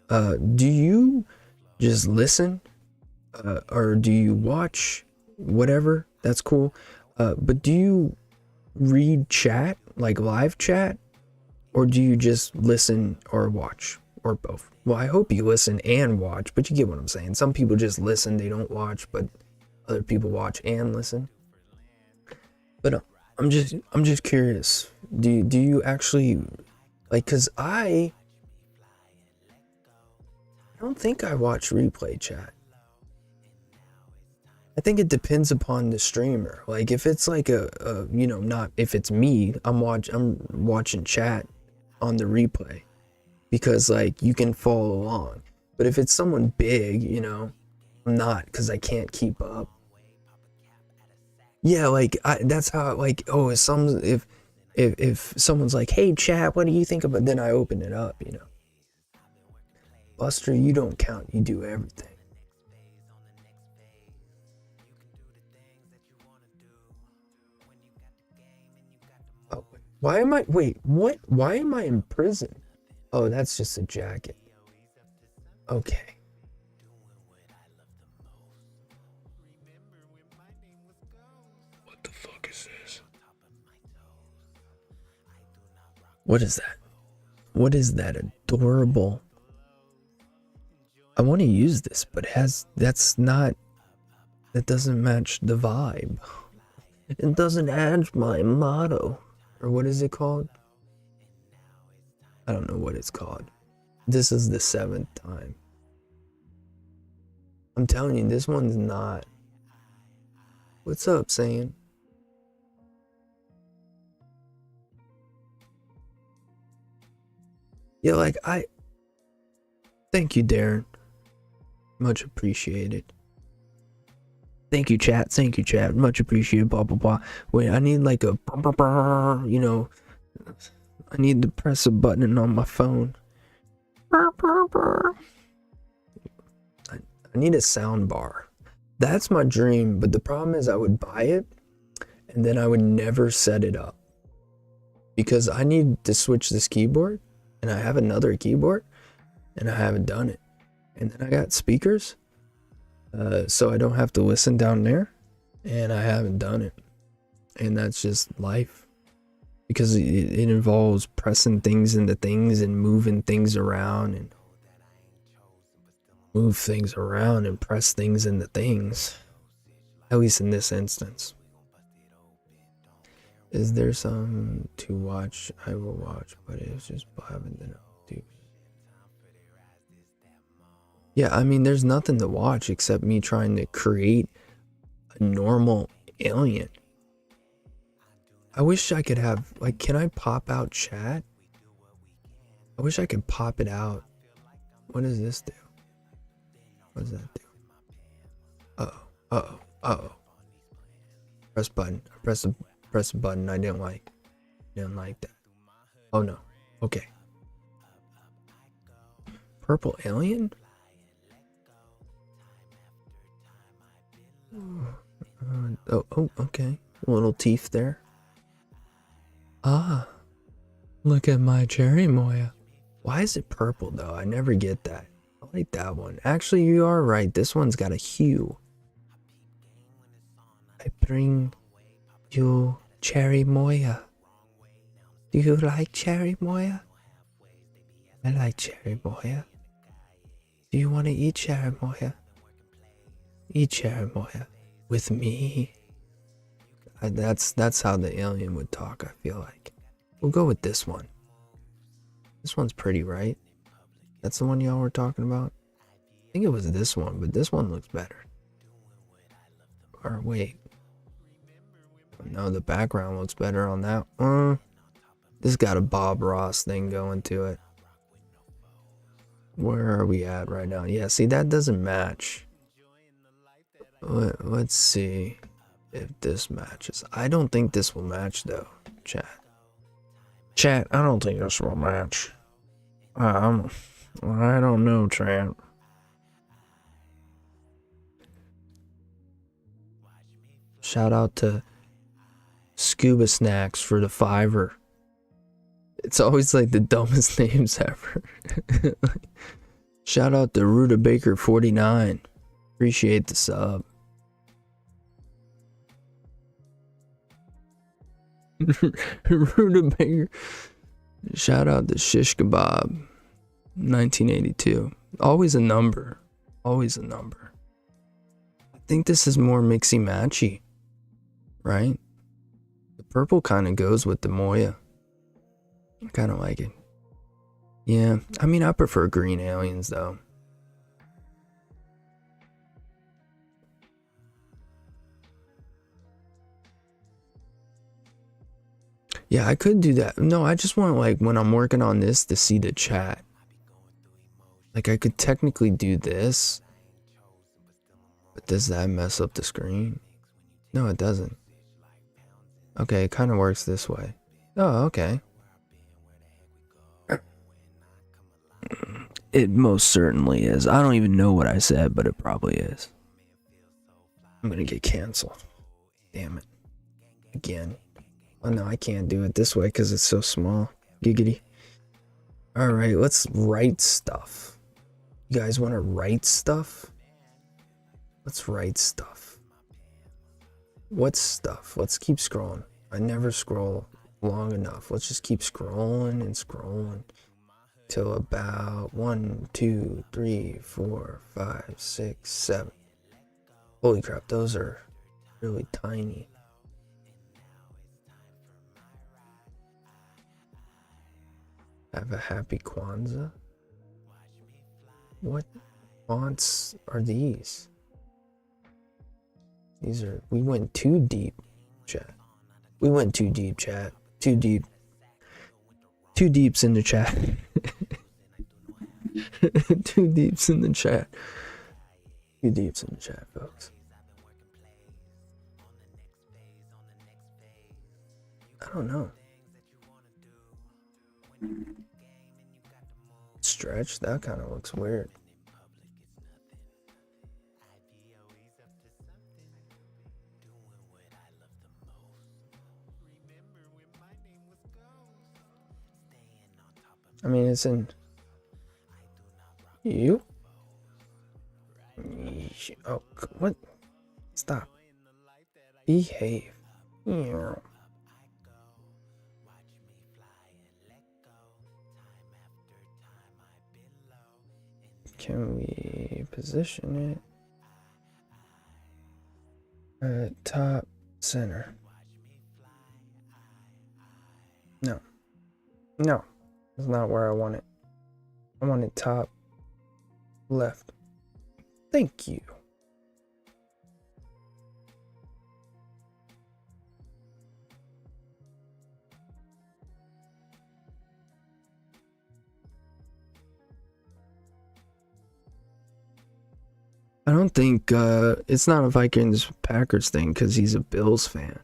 do you just listen, or do you watch? Whatever. That's cool. But do you read chat, like live chat, or do you just listen or watch, or both? Well, I hope you listen and watch, but you get what I'm saying. Some people just listen, they don't watch, but other people watch and listen. But I'm just curious. Do you actually like? Cause I don't think I watch replay chat. I think it depends upon the streamer. Like if it's like a not if it's me, I'm watching chat on the replay because like you can follow along. But if it's someone big, I'm not, because I can't keep up. Yeah, like that's how like if someone's like, hey chat, what do you think about? Then I open it up, Buster, you don't count. You do everything. Oh, why am I? Wait, what? Why am I in prison? Oh, that's just a jacket. Okay. What the fuck is this? What is that? What is that adorable? I want to use this, but that doesn't match the vibe. It doesn't match my motto. Or what is it called? I don't know what it's called. This is the 7th time. I'm telling you, this one's not. What's up, Saying? Yeah, like thank you, Darren. Much appreciated. Thank you, chat. Thank you, chat. Much appreciated. Blah blah blah. Wait, I need like a I need to press a button on my phone. I need a sound bar. That's my dream, but the problem is I would buy it and then I would never set it up because I need to switch this keyboard and I have another keyboard and I haven't done it. And then I got speakers, so I don't have to listen down there, and I haven't done it. And that's just life, because it involves pressing things into things and moving things around and move things around and press things into things, at least in this instance. Is there some to watch? I will watch, but it's just haven't done it. Yeah, I mean, there's nothing to watch except me trying to create a normal alien. I wish I could have, like, can I pop out chat? I wish I could pop it out. What does this do? What does that do? Uh-oh, uh-oh, uh-oh. Press button. Press a button I didn't like. Didn't like that. Oh no. Okay. Purple alien? Oh, okay. Little teeth there. Ah. Look at my cherry Moya. Why is it purple though? I never get that. I like that one. Actually, you are right. This one's got a hue. I bring you cherry Moya. Do you like cherry Moya? I like cherry Moya. Do you want to eat cherry Moya? Eat cherry Moya with me. That's how the alien would talk, I feel like. We'll go with this one. This one's pretty, right? That's the one y'all were talking about? I think it was this one, but this one looks better. Or wait. No, the background looks better on that one. This got a Bob Ross thing going to it. Where are we at right now? Yeah, see, that doesn't match. Let's see if this matches. I don't think this will match though, chat. Chat, I don't think this will match. I don't know, chat. Shout out to Scuba Snacks for the $5. It's always like the dumbest names ever. Shout out to Rutabaker 49. Appreciate the sub. Rutabaga. Shout out to Shish Kebab. 1982. Always a number. Always a number. I think this is more mixy matchy. Right? The purple kind of goes with the Moya. I kind of like it. Yeah, I mean, I prefer green aliens though. Yeah, I could do that. No, I just want, like, when I'm working on this to see the chat. Like, I could technically do this. But does that mess up the screen? No, it doesn't. Okay, it kind of works this way. Oh, okay. It most certainly is. I don't even know what I said, but it probably is. I'm gonna get canceled. Damn it. Again. Oh no, I can't do it this way because it's so small. Giggity. Alright, let's write stuff. You guys want to write stuff? Let's write stuff. What stuff? Let's keep scrolling. I never scroll long enough. Let's just keep scrolling and scrolling. Till about 1, 2, 3, 4, 5, 6, 7. Holy crap, those are really tiny. Have a happy Kwanzaa? What fonts are these? These are, we went too deep, chat. We went too deep, chat. Too deep. Too deeps in the chat. Too deeps in the chat. Too deeps in the chat, folks. I don't know. Stretch, that kind of looks weird. I mean, it's in you. Oh, what? Stop. Behave. Yeah. Can we position it at top center? No. No. That's not where I want it. I want it top left. Thank you. I don't think it's not a Vikings Packers thing because he's a Bills fan.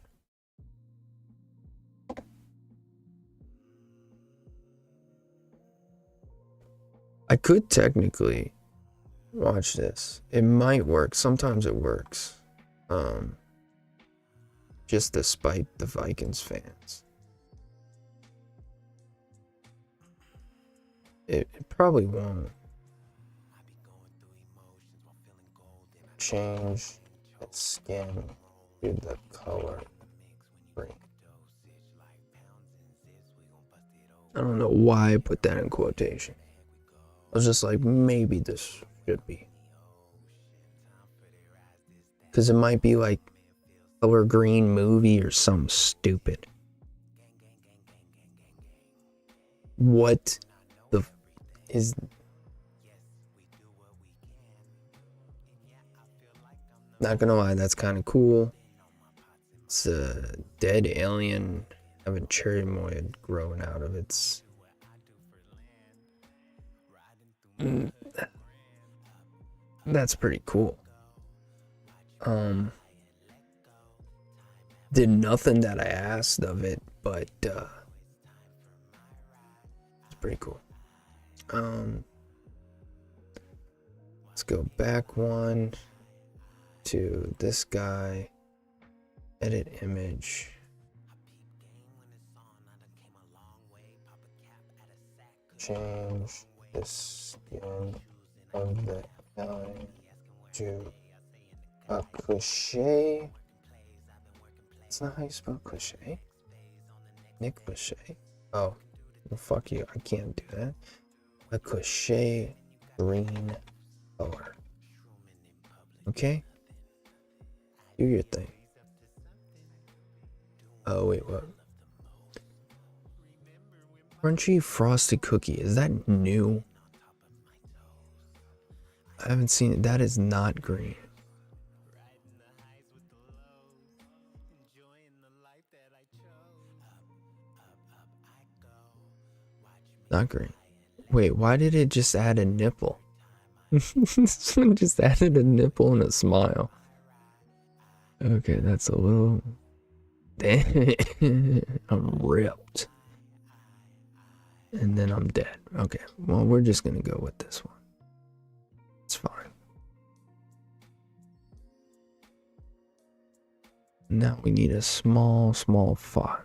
I could technically watch this. It might work. Sometimes it works. Just despite the Vikings fans. It probably won't. Change the skin to the color green. I don't know why I put that in quotation. I was just like, maybe this should be. Because it might be like color green movie or something stupid. What the is... Not gonna lie, that's kind of cool. It's a dead alien having cherry moya growing out of its... That's pretty cool. Did nothing that I asked of it, but it's pretty cool. Let's go back one to this guy, edit image. Change the skin of the alien to a cliche. That's not how you spell cliche. Nick Bechet. Oh, well, fuck you. I can't do that. A crochet green color. Okay? Do your thing. Oh, wait, what? Crunchy frosted cookie. Is that new? I haven't seen it. That is not green. Not green. Wait, why did it just add a nipple? This one just added a nipple and a smile. Okay, that's a little... I'm ripped. And then I'm dead. Okay, well, we're just gonna go with this one. It's fine. Now we need a small font.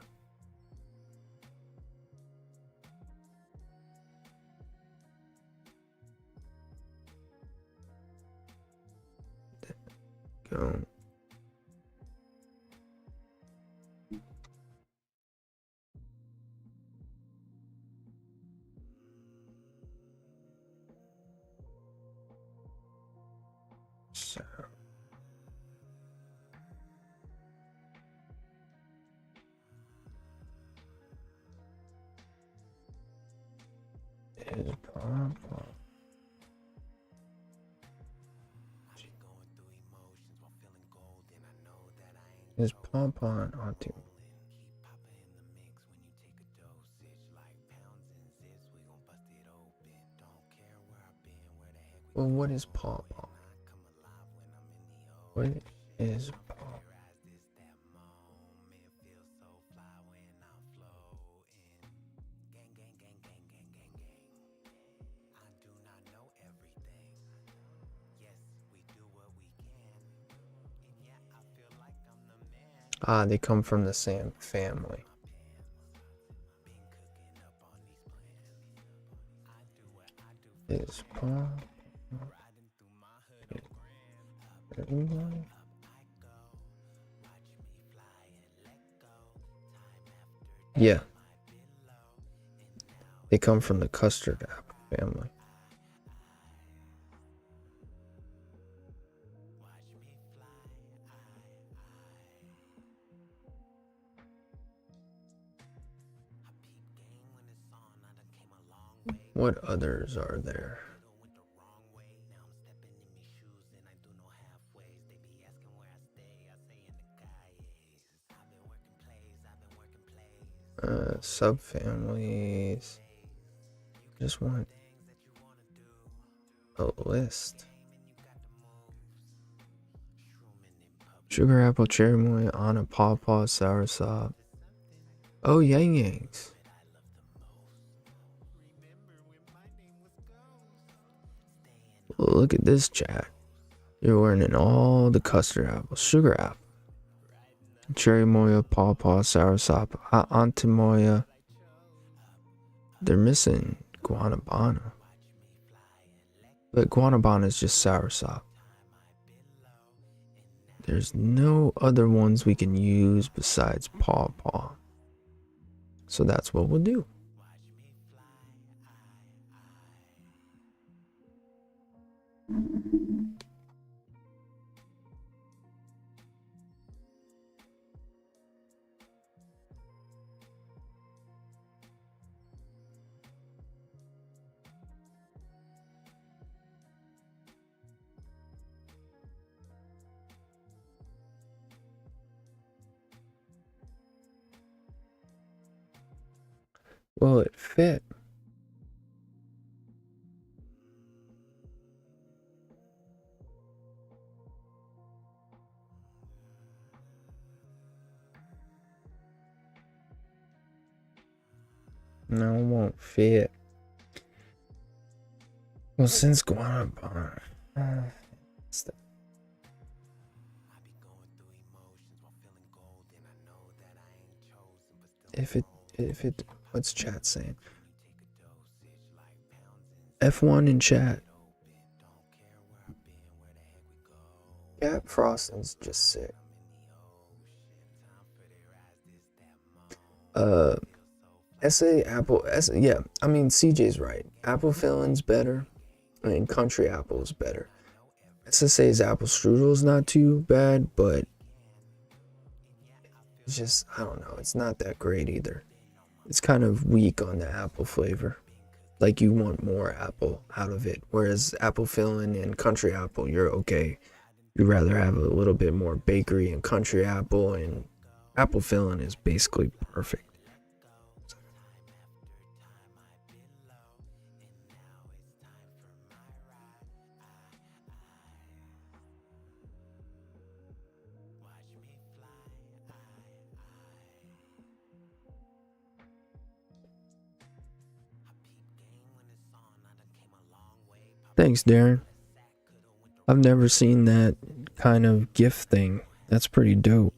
Go. So. Is pom pom. Is pom pom onto? Well, what is pom pom? What is pom? Ah, they come from the same family. Is pom everyone? Yeah. They come from the custard apple family. What others are there? Subfamilies. Just want a list. Sugar apple, cherry moy, Anna, pawpaw, soursop. Oh, yang yangs. Look at this chat. You're learning all the custard apples. Sugar apple. Cherry moya, pawpaw, soursop, antimoya. They're missing guanabana. But guanabana is just soursop. There's no other ones we can use besides pawpaw. So that's what we'll do. Will it fit? No, it won't fit. Well, since guanabana. If it, what's chat saying? F1 in chat. Yeah, frosting's just sick. Uh, SA apple. Yeah, I mean CJ's right. Apple filling's better. I mean country apple is better. SSA's apple strudel is not too bad, but it's just I don't know. It's not that great either. It's kind of weak on the apple flavor. Like you want more apple out of it. Whereas apple filling and country apple, you're okay. You'd rather have a little bit more bakery and country apple, and apple filling is basically perfect. Thanks, Darren. I've never seen that kind of gift thing. That's pretty dope.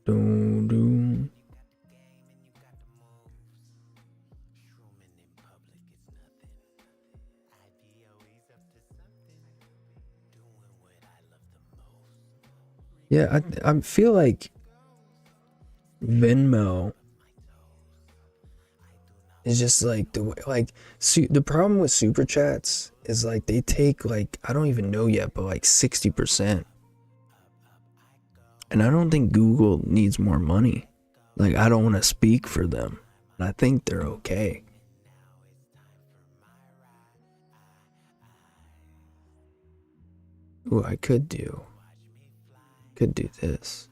Doom, doom. Yeah, I feel like Venmo is just like the way, like the problem with super chats is like they take like I don't even know yet, but like 60%. And I don't think Google needs more money. Like I don't want to speak for them. I think they're okay. Ooh, I could do this.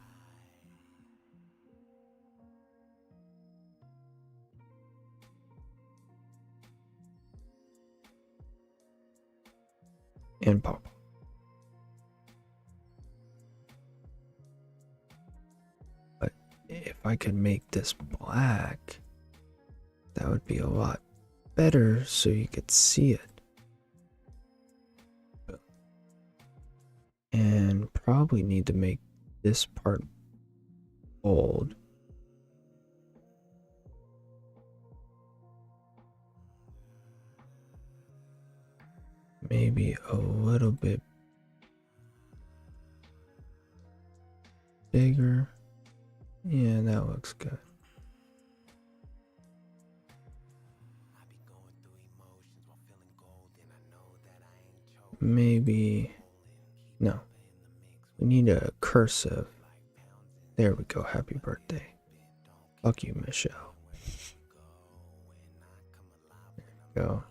And pop. But if I could make this black, that would be a lot better so you could see it. And probably need to make this part bold. Maybe a little bit bigger. Yeah, that looks good. Maybe, no, we need a cursive. There we go, happy birthday. Fuck you, Michelle. There we go.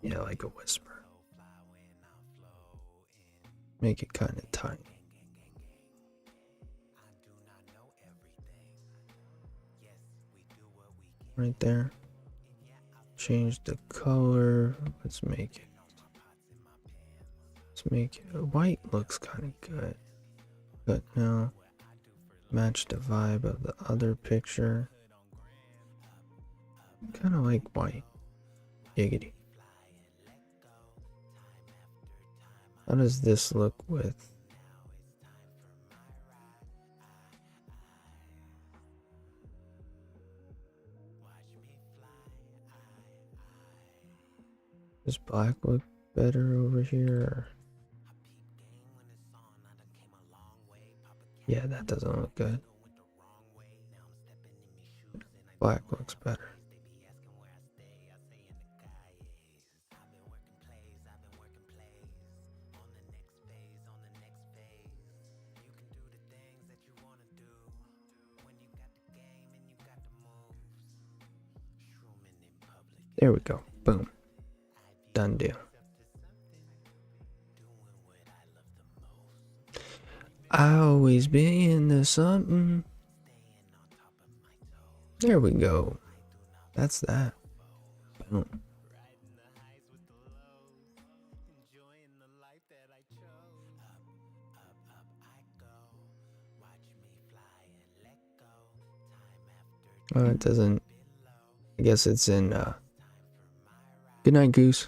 Yeah, like a whisper. Make it kind of tiny. Right there. Change the color. Let's make it white. Looks kind of good. But now match the vibe of the other picture. Kind of like white. Giggity. How does this look with does black look better over here? Yeah, that doesn't look good. Black looks better. There we go. Boom. Done deal. I always be into something. There we go. That's that. Boom. It doesn't. I guess it's in. Good night, Goose.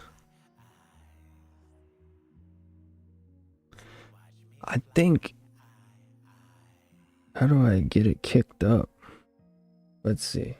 I think. How do I get it kicked up? Let's see.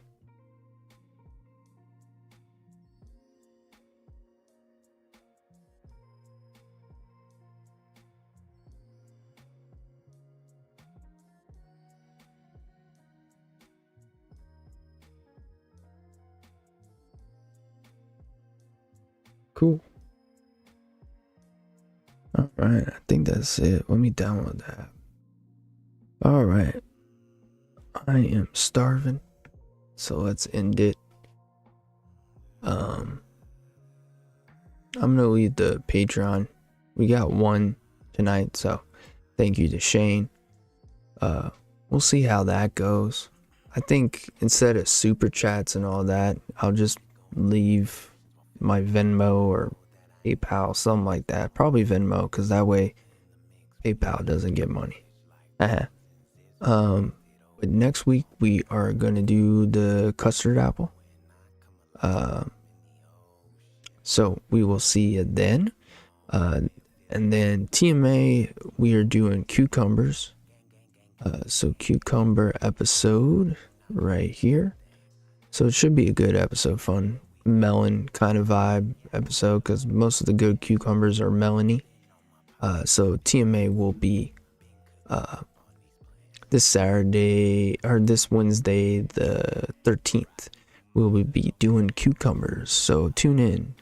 Cool. All right, I think that's it. Let me download that. All right, I am starving, so let's end it. I'm gonna leave the Patreon. We got one tonight, so thank you to Shane. We'll see how that goes. I think instead of super chats and all that, I'll just leave my Venmo or PayPal, something like that. Probably Venmo, because that way PayPal doesn't get money. But next week we are gonna do the custard apple. So we will see you then. And then TMA, we are doing cucumbers. So cucumber episode right here. So it should be a good episode, fun melon kind of vibe episode, because most of the good cucumbers are melony. So TMA will be this Saturday or this Wednesday the 13th. We'll be doing cucumbers. So tune in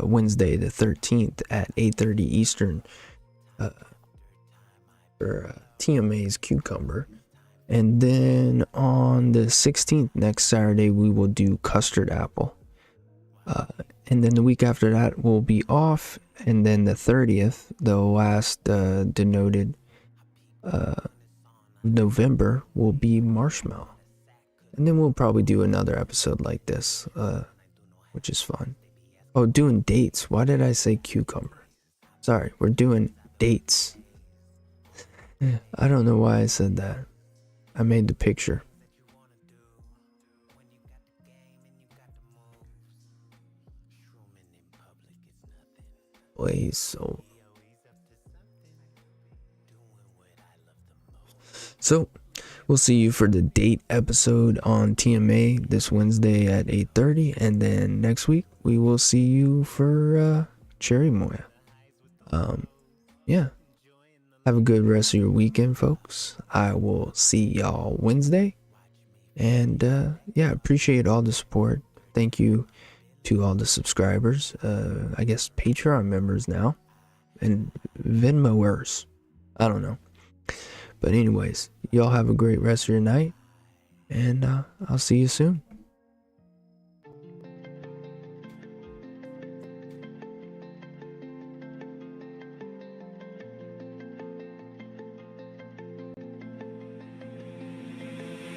Wednesday the 13th at 8:30 Eastern for TMA's cucumber. And then on the 16th, next Saturday, we will do custard apple. And then the week after that, we'll be off. And then the 30th, the last denoted November, will be marshmallow. And then we'll probably do another episode like this, which is fun. Oh, doing dates. Why did I say cucumber? Sorry, we're doing dates. I don't know why I said that. I made the picture. Play so we'll see you for the date episode on TMA this Wednesday at 8:30, and then next week we will see you for Cherry Moya. Yeah. Have a good rest of your weekend, folks. I will see y'all Wednesday. And yeah, appreciate all the support. Thank you to all the subscribers. I guess Patreon members now. And Venmoers. I don't know. But anyways, y'all have a great rest of your night. And I'll see you soon.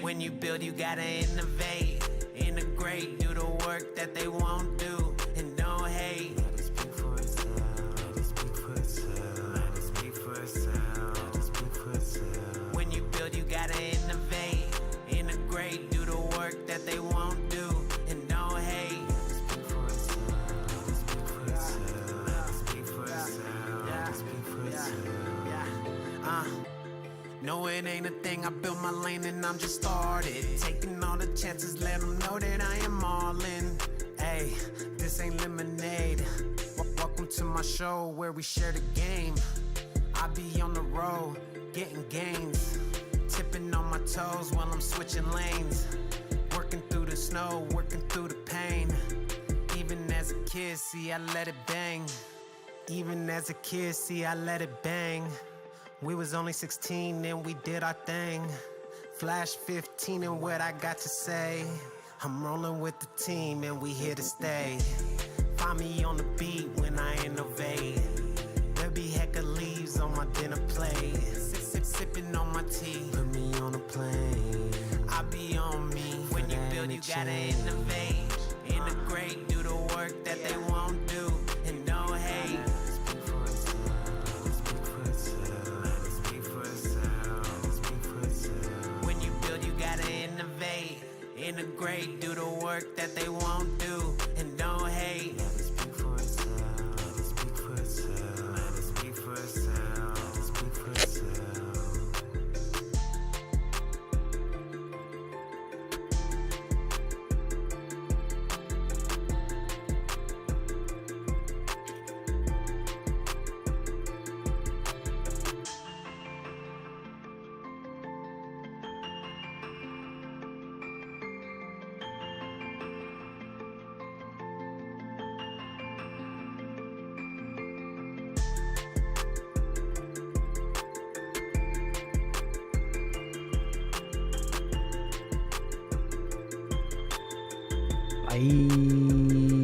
When you build, you gotta innovate, integrate, do the work that they won't do, and don't hate. Let it speak for itself. Let it speak for itself. Let it speak for itself. Let it speak for itself. When you build, you gotta innovate, integrate, do the work that they won't do, and don't hate. Let it speak for itself. Let it speak for itself. Let it speak for itself. Let it speak for itself. Yeah. No, it ain't a thing, I built my lane and I'm just started. Taking all the chances, let them know that I am all in. Hey, this ain't lemonade. Welcome to my show where we share the game. I be on the road, getting gains. Tipping on my toes while I'm switching lanes. Working through the snow, working through the pain. Even as a kid, see, I let it bang. Even as a kid, see, I let it bang. We was only 16 and we did our thing. Flash 15 and what I got to say. I'm rolling with the team and we here to stay. Find me on the beat when I innovate. There'll be heck of leaves on my dinner plate. Sipping on my tea. Put me on a plane. I be on me. When you build, you gotta innovate. Integrate, do the work that they won't do, and don't hate. Integrate, do the work that they won't do, and don't hate. Let it speak for itself. Let it speak for itself. Let it speak for itself. Let it speak for itself. Bye.